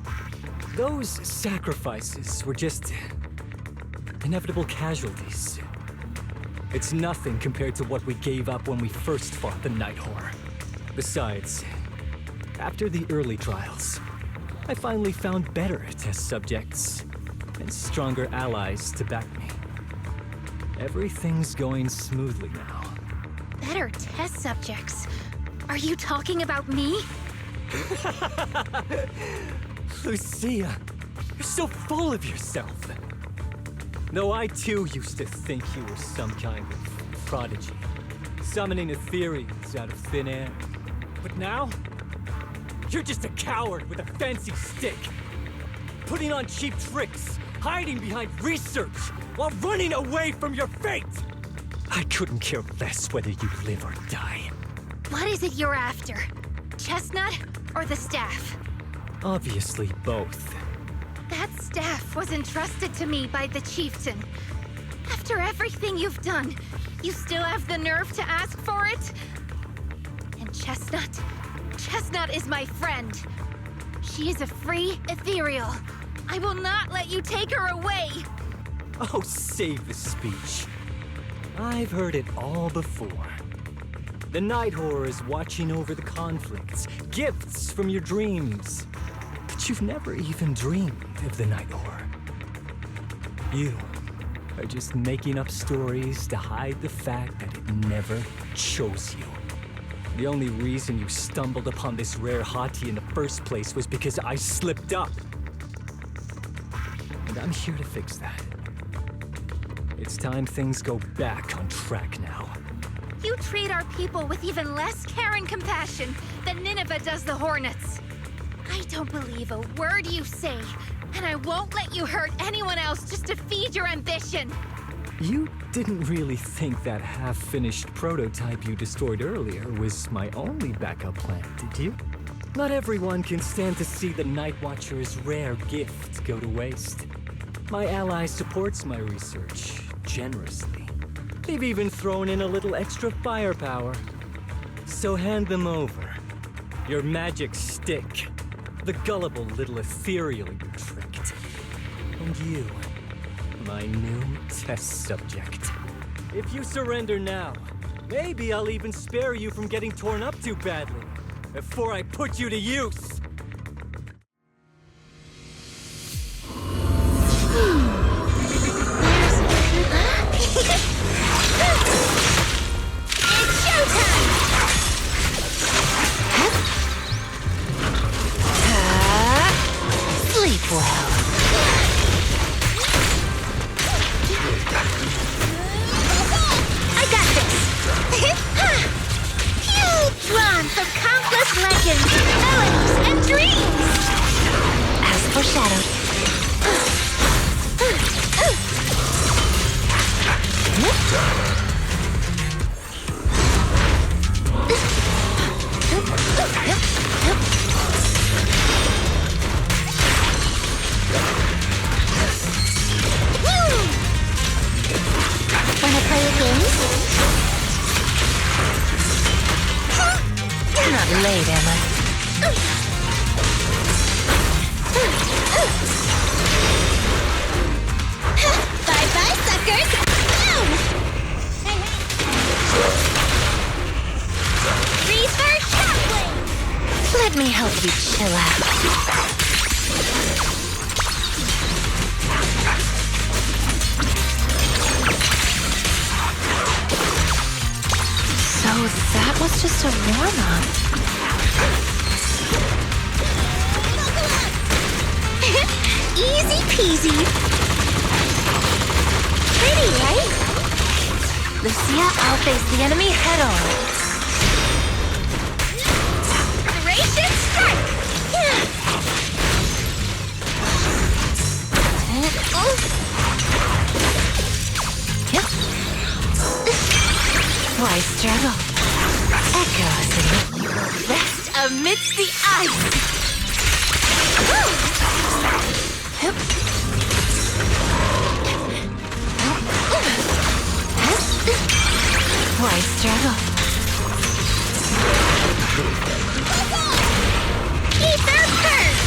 Speaker 5: Those sacrifices were just inevitable casualties. It's nothing compared to what we gave up when we first fought the Night Horror. Besides, after the early trials, I finally found better test subjects and stronger allies to back me. Everything's going smoothly now.
Speaker 1: Better test subjects? Are you talking about me?
Speaker 5: Lucia, You're so full of yourself. Though I too used to think you were some kind of prodigy, summoning Ethereals out of thin air. But now, you're just a coward with a fancy stick, putting on cheap tricks, hiding behind research, while running away from your fate! I couldn't care less whether you live or die.
Speaker 1: What is it you're after? Chestnut or the staff?
Speaker 5: Obviously both.
Speaker 1: That staff was entrusted to me by the chieftain. After everything you've done, you still have the nerve to ask for it? And Chestnut? Chestnut is my friend. She is a free Ethereal. I will not let you take her away!
Speaker 5: Oh, save the speech. I've heard it all before. The Night Horror is watching over the conflicts, gifts from your dreams. But you've never even dreamed of the Night Horror. You are just making up stories to hide the fact that it never chose you. The only reason you stumbled upon this rare hottie in the first place was because I slipped up. And I'm here to fix that. It's time things go back on track now.
Speaker 1: You treat our people with even less care and compassion than Nineveh does the Hornets. I don't believe a word you say, and I won't let you hurt anyone else just to feed your ambition.
Speaker 5: You didn't really think that half-finished prototype you destroyed earlier was my only backup plan, did you? Not everyone can stand to see the Night Watcher's rare gift go to waste. My ally supports my research generously. They've even thrown in a little extra firepower. So hand them over. Your magic stick. The gullible little Ethereal you tricked. And you, my new test subject. If you surrender now, maybe I'll even spare you from getting torn up too badly before I put you to use.
Speaker 1: It's showtime!
Speaker 3: Sleep well.
Speaker 1: I got this! Drawn from countless legends, melodies, and dreams!
Speaker 3: As foreshadowed.
Speaker 1: Wanna play a game?
Speaker 3: You're not late, am I?
Speaker 1: Bye-bye, suckers! Boom! Reverse shockwave!
Speaker 3: Let me help you chill out. So that was just a warm-up.
Speaker 1: Easy peasy. Pretty, right?
Speaker 3: Lucia, I'll face the enemy head-on.
Speaker 1: Duration strike!
Speaker 3: Why struggle? Echoes in it. Rest amidst the ice. Why struggle?
Speaker 1: Ether curse!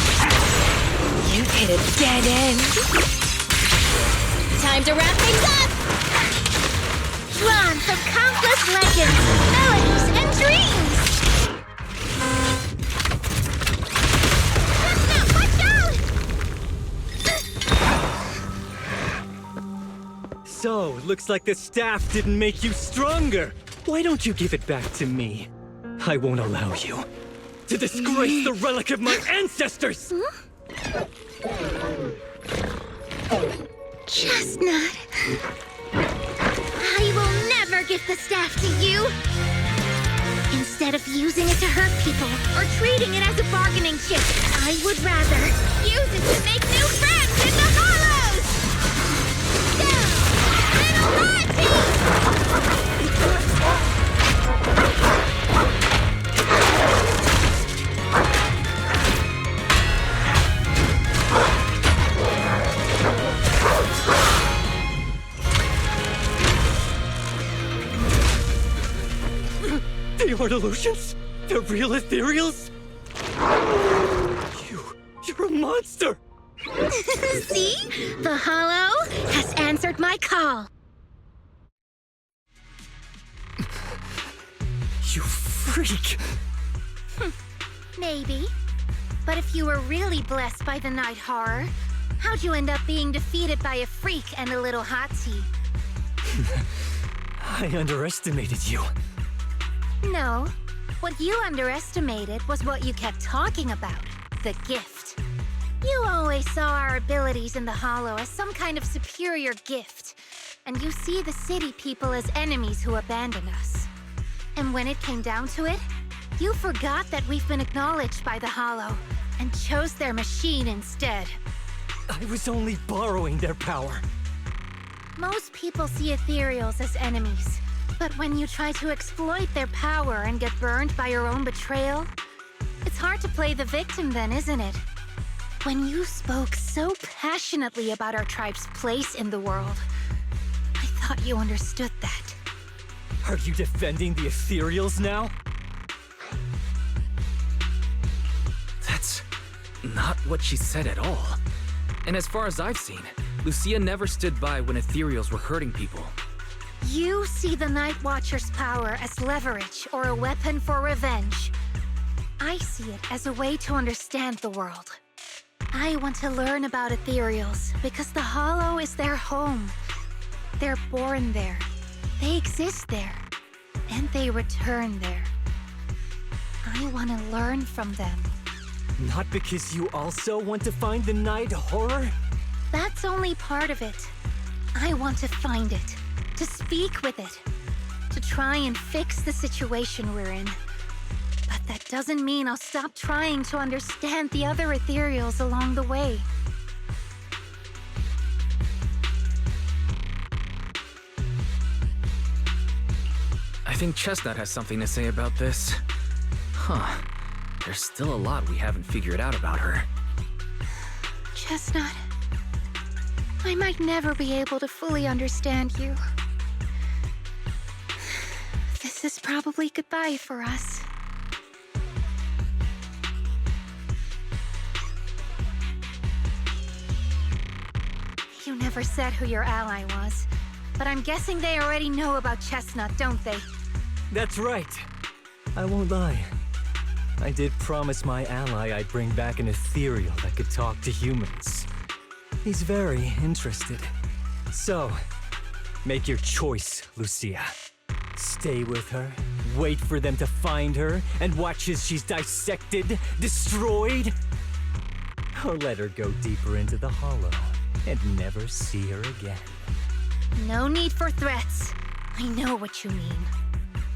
Speaker 3: You've hit a dead end.
Speaker 1: Time to wrap things up! Drawn from countless legends, melodies, and dreams!
Speaker 5: So, looks like the staff didn't make you stronger. Why don't you give it back to me? I won't allow you to disgrace the relic of my ancestors!
Speaker 1: Huh? Chestnut. I will never give the staff to you. Instead of using it to hurt people or treating it as a bargaining chip, I would rather use it to make new friends in the hollows! Go! Little
Speaker 5: They are delusions? The real Ethereals? You're a monster!
Speaker 1: See? The Hollow has answered my call.
Speaker 5: You freak!
Speaker 1: Maybe. But if you were really blessed by the night horror, how'd you end up being defeated by a freak and a little hot tea?
Speaker 5: I underestimated you.
Speaker 1: No. What you underestimated was what you kept talking about. The gift. You always saw our abilities in the Hollow as some kind of superior gift. And you see the city people as enemies who abandon us. And when it came down to it, you forgot that we've been acknowledged by the Hollow and chose their machine instead.
Speaker 5: I was only borrowing their power.
Speaker 1: Most people see Ethereals as enemies, but when you try to exploit their power and get burned by your own betrayal, it's hard to play the victim then, isn't it? When you spoke so passionately about our tribe's place in the world, I thought you understood that.
Speaker 5: Are you defending the Ethereals now?
Speaker 2: That's not what she said at all. And as far as I've seen, Lucia never stood by when Ethereals were hurting people.
Speaker 1: You see the Night Watcher's power as leverage or a weapon for revenge. I see it as a way to understand the world. I want to learn about Ethereals because the Hollow is their home. They're born there. They exist there. And they return there. I want to learn from them.
Speaker 5: Not because you also want to find the night horror?
Speaker 1: That's only part of it. I want to find it, to speak with it, to try and fix the situation we're in. But that doesn't mean I'll stop trying to understand the other Ethereals along the way.
Speaker 2: I think Chestnut has something to say about this. Huh. There's still a lot we haven't figured out about her.
Speaker 1: Chestnut, I might never be able to fully understand you. This is probably goodbye for us. You never said who your ally was, but I'm guessing they already know about Chestnut, don't they?
Speaker 5: That's right. I won't lie. I did promise my ally I'd bring back an Ethereal that could talk to humans. He's very interested. So, make your choice, Lucia. Stay with her, wait for them to find her, and watch as she's dissected, destroyed? Or let her go deeper into the Hollow and never see her again.
Speaker 1: No need for threats. I know what you mean.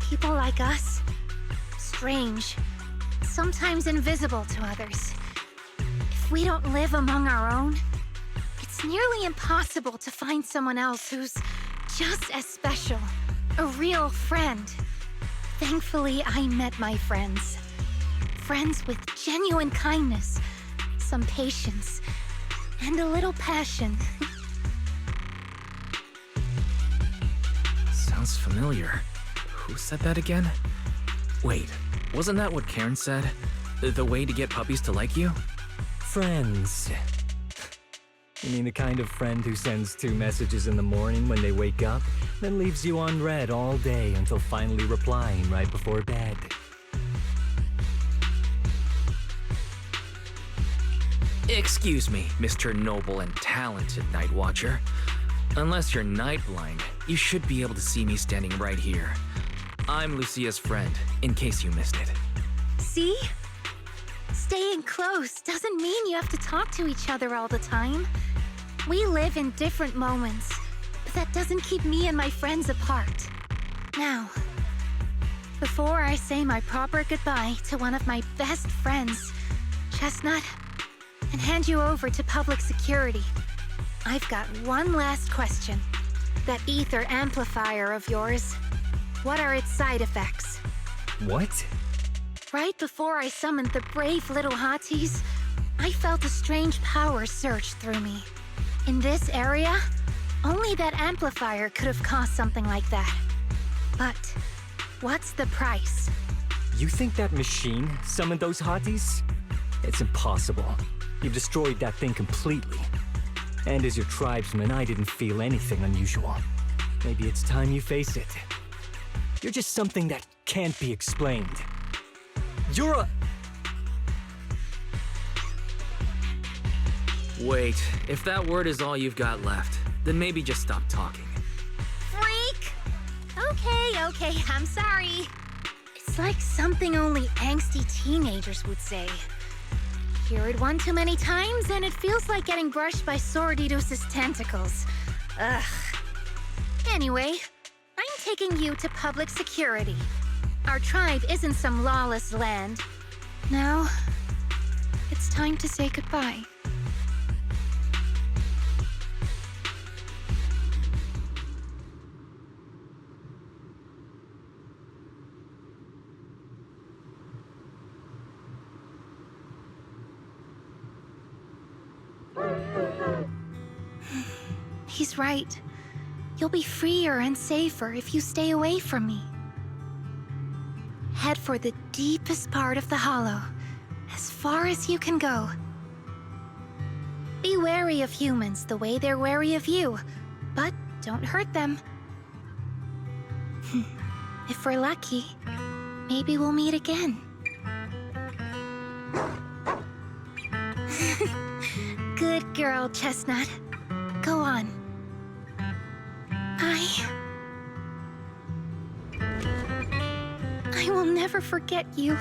Speaker 1: People like us, strange, sometimes invisible to others. If we don't live among our own, it's nearly impossible to find someone else who's just as special, a real friend. Thankfully, I met my friends. Friends with genuine kindness, some patience, and a little passion.
Speaker 2: Sounds familiar. Who said that again? Wait, wasn't that what Karen said? The way to get puppies to like you?
Speaker 5: Friends. You mean the kind of friend who sends 2 messages in the morning when they wake up, then leaves you unread all day until finally replying right before bed?
Speaker 2: Excuse me, Mr. Noble and Talented Night Watcher. Unless you're night blind, you should be able to see me standing right here. I'm Lucia's friend, in case you missed it.
Speaker 1: See? Staying close doesn't mean you have to talk to each other all the time. We live in different moments, but that doesn't keep me and my friends apart. Now, before I say my proper goodbye to one of my best friends, Chestnut, and hand you over to public security, I've got one last question. That ether amplifier of yours, what are its side effects?
Speaker 5: What?
Speaker 1: Right before I summoned the brave little hotties, I felt a strange power surge through me. In this area, only that amplifier could have caused something like that. But what's the price?
Speaker 5: You think that machine summoned those hotties? It's impossible. You've destroyed that thing completely. And as your tribesman, I didn't feel anything unusual. Maybe it's time you face it. You're just something that can't be explained. You're a...
Speaker 2: Wait, if that word is all you've got left, then maybe just stop talking.
Speaker 1: Freak! Okay, I'm sorry. It's like something only angsty teenagers would say. Hear it one too many times, and it feels like getting brushed by Sordidus's tentacles. Ugh. Anyway, I'm taking you to public security. Our tribe isn't some lawless land. Now, it's time to say goodbye. He's right. You'll be freer and safer if you stay away from me. Head for the deepest part of the hollow, as far as you can go. Be wary of humans the way they're wary of you, but don't hurt them. If we're lucky, maybe we'll meet again. Good girl, Chestnut. Go on. I will never forget you.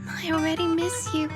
Speaker 1: I already miss you.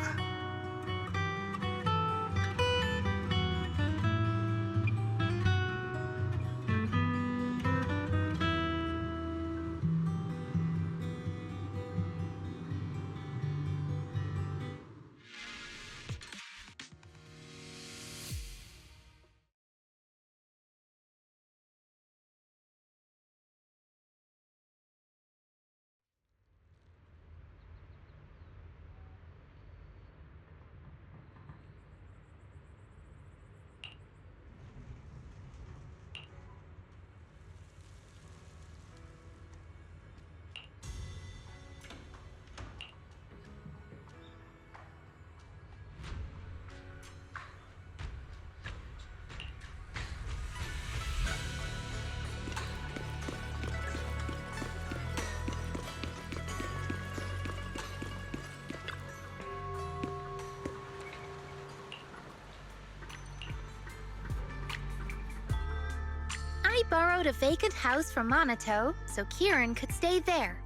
Speaker 1: I borrowed a vacant house from Monato so Kieran could stay there.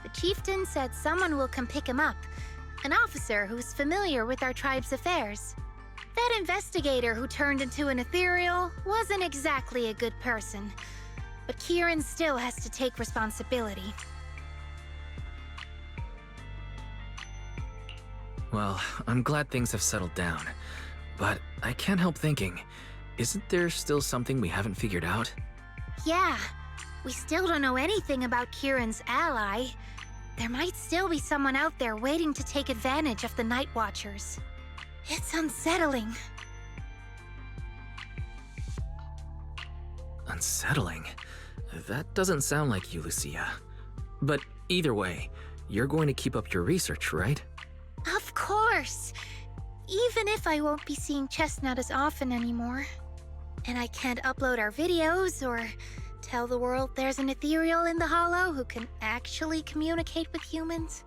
Speaker 1: The chieftain said someone will come pick him up, an officer who's familiar with our tribe's affairs. That investigator who turned into an Ethereal wasn't exactly a good person, but Kieran still has to take responsibility.
Speaker 2: Well, I'm glad things have settled down, but I can't help thinking, isn't there still something we haven't figured out?
Speaker 1: Yeah, we still don't know anything about Kieran's ally. There might still be someone out there waiting to take advantage of the Night Watchers. It's unsettling.
Speaker 2: Unsettling? That doesn't sound like you, Lucia. But either way, you're going to keep up your research, right?
Speaker 1: Of course! Even if I won't be seeing Chestnut as often anymore. And I can't upload our videos or tell the world there's an Ethereal in the Hollow who can actually communicate with humans.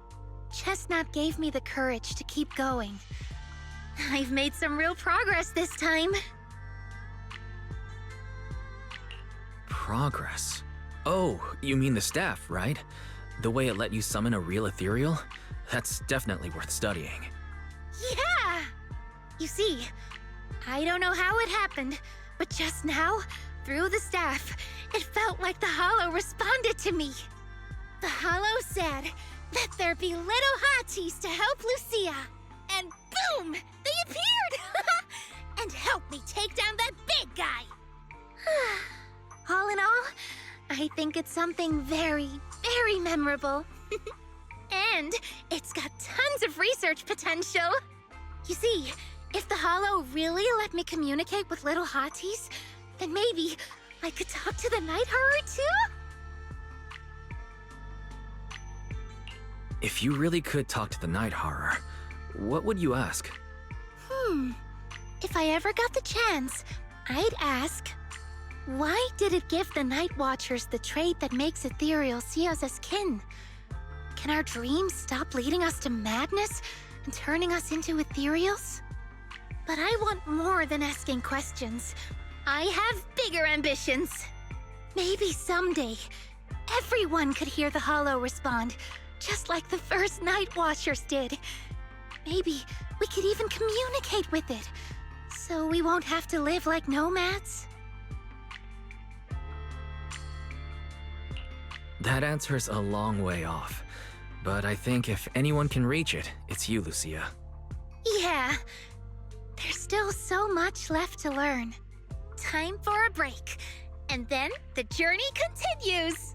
Speaker 1: Chestnut gave me the courage to keep going. I've made some real progress this time.
Speaker 2: Progress? Oh, you mean the staff, right? The way it let you summon a real ethereal? That's definitely worth studying.
Speaker 1: Yeah! You see, I don't know how it happened, but just now, through the staff, it felt like the Hollow responded to me. The Hollow said that there be little hotties to help Lucia. And boom! They appeared! And helped me take down that big guy! All in all, I think it's something very, very memorable. And it's got tons of research potential. You see, if the Hollow really let me communicate with little hotties, then maybe I could talk to the Night Horror too?
Speaker 2: If you really could talk to the Night Horror, what would you ask?
Speaker 1: If I ever got the chance, I'd ask, why did it give the Night Watchers the trait that makes Ethereal see us as kin? Can our dreams stop leading us to madness and turning us into Ethereals? But I want more than asking questions. I have bigger ambitions. Maybe someday, everyone could hear the Hollow respond, just like the first Night Watchers did. Maybe we could even communicate with it, so we won't have to live like nomads.
Speaker 2: That answer's a long way off. But I think if anyone can reach it, it's you, Lucia.
Speaker 1: Yeah, there's still so much left to learn. Time for a break, and then the journey continues.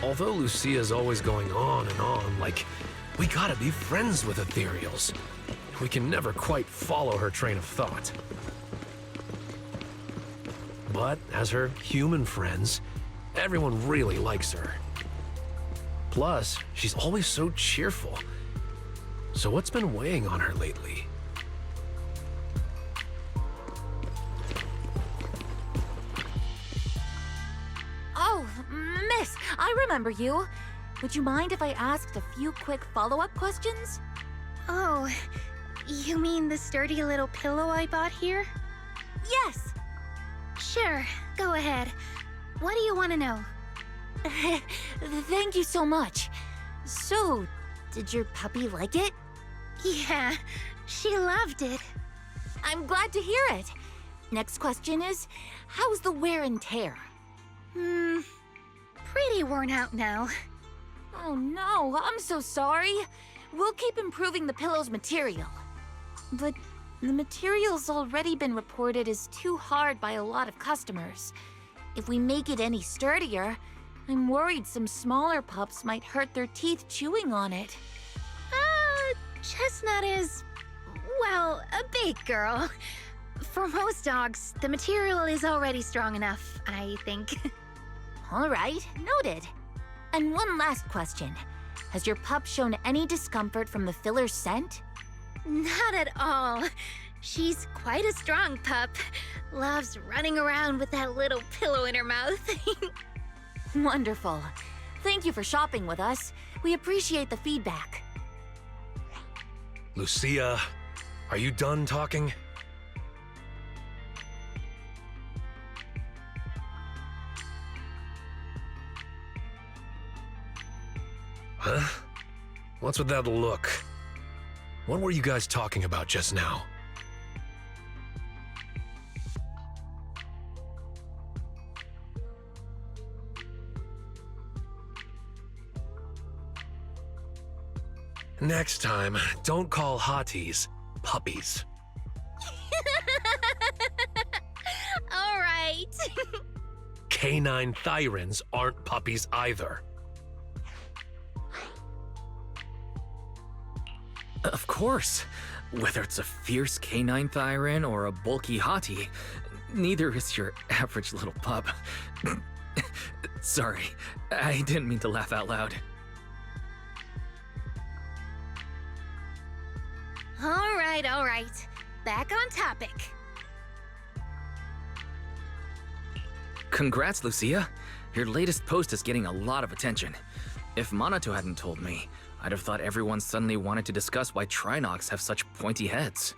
Speaker 6: Although Lucia's always going on and on, like, we gotta be friends with Ethereals, we can never quite follow her train of thought. But as her human friends, everyone really likes her. Plus, she's always so cheerful. So what's been weighing on her lately?
Speaker 3: Oh, miss, I remember you. Would you mind if I asked a few quick follow-up questions?
Speaker 1: Oh, you mean the sturdy little pillow I bought here?
Speaker 3: Yes.
Speaker 1: Sure, go ahead. What do you want to know?
Speaker 3: Thank you so much. So, did your puppy like it?
Speaker 1: Yeah, she loved it.
Speaker 3: I'm glad to hear it. Next question is, how's the wear and tear?
Speaker 1: Pretty worn out now.
Speaker 3: Oh no, I'm so sorry. We'll keep improving the pillow's material. But the material's already been reported as too hard by a lot of customers. If we make it any sturdier, I'm worried some smaller pups might hurt their teeth chewing on it.
Speaker 1: Chestnut is, well, a big girl. For most dogs, the material is already strong enough, I think.
Speaker 3: All right, noted. And one last question. Has your pup shown any discomfort from the filler's scent?
Speaker 1: Not at all. She's quite a strong pup. Loves running around with that little pillow in her mouth.
Speaker 3: Wonderful. Thank you for shopping with us. We appreciate the feedback.
Speaker 6: Lucia, Are you done talking? Huh? What's with that look? What were you guys talking about just now? Next time, don't call hotties puppies.
Speaker 1: All right.
Speaker 6: Canine thyrans aren't puppies either.
Speaker 2: Of course. Whether it's a fierce canine thyran or a bulky hottie, neither is your average little pup. Sorry, I didn't mean to laugh out loud.
Speaker 1: All right. Back on topic.
Speaker 2: Congrats, Lucia. Your latest post is getting a lot of attention. If Monato hadn't told me, I'd have thought everyone suddenly wanted to discuss why Trinox have such pointy heads.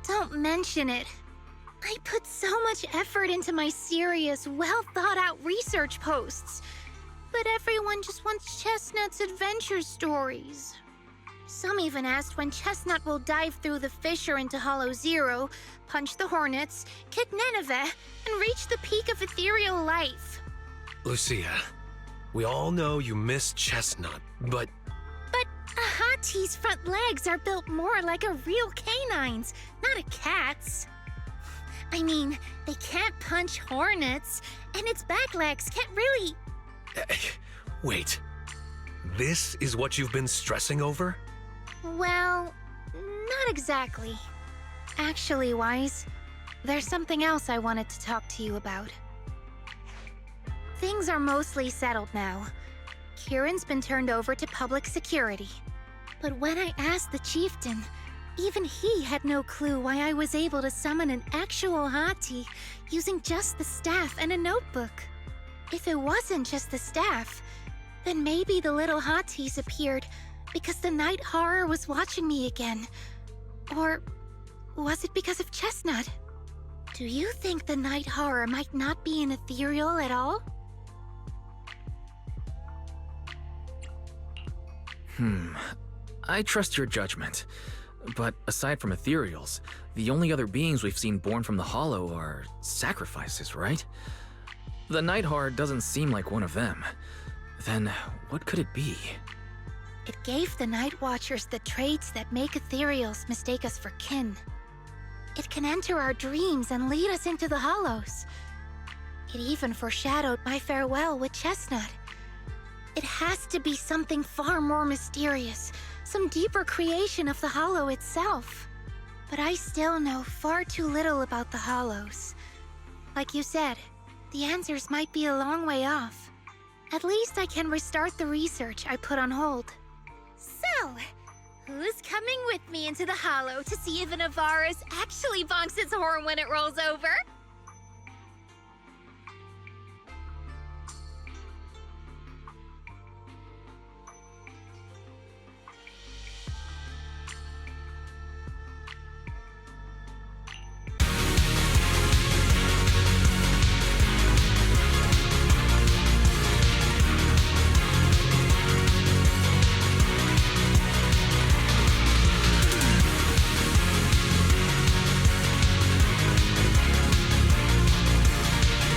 Speaker 1: Don't mention it. I put so much effort into my serious, well-thought-out research posts. But everyone just wants Chestnut's adventure stories. Some even asked when Chestnut will dive through the fissure into Hollow Zero, punch the Hornets, kick Nineveh, and reach the peak of ethereal life.
Speaker 6: Lucia, we all know you miss Chestnut, but
Speaker 1: But a hottie's front legs are built more like a real canine's, not a cat's. I mean, they can't punch hornets, and its back legs can't really...
Speaker 6: wait. This is what you've been stressing over?
Speaker 1: Well, not exactly. Actually, Wise, there's something else I wanted to talk to you about. Things are mostly settled now. Kieran's been turned over to public security. But when I asked the chieftain, even he had no clue why I was able to summon an actual hottie using just the staff and a notebook. If it wasn't just the staff, then maybe the little hotties appeared because the night horror was watching me again. Or was it because of Chestnut? Do you think the night horror might not be an ethereal at all?
Speaker 2: I trust your judgment. But aside from ethereals, the only other beings we've seen born from the Hollow are sacrifices, right? The night horror doesn't seem like one of them. Then what could it be?
Speaker 1: It gave the Night Watchers the traits that make ethereals mistake us for kin. It can enter our dreams and lead us into the Hollows. It even foreshadowed my farewell with Chestnut. It has to be something far more mysterious, some deeper creation of the Hollow itself. But I still know far too little about the Hollows. Like you said, the answers might be a long way off. At least I can restart the research I put on hold. So, who's coming with me into the Hollow to see if an Avaris actually bonks its horn when it rolls over?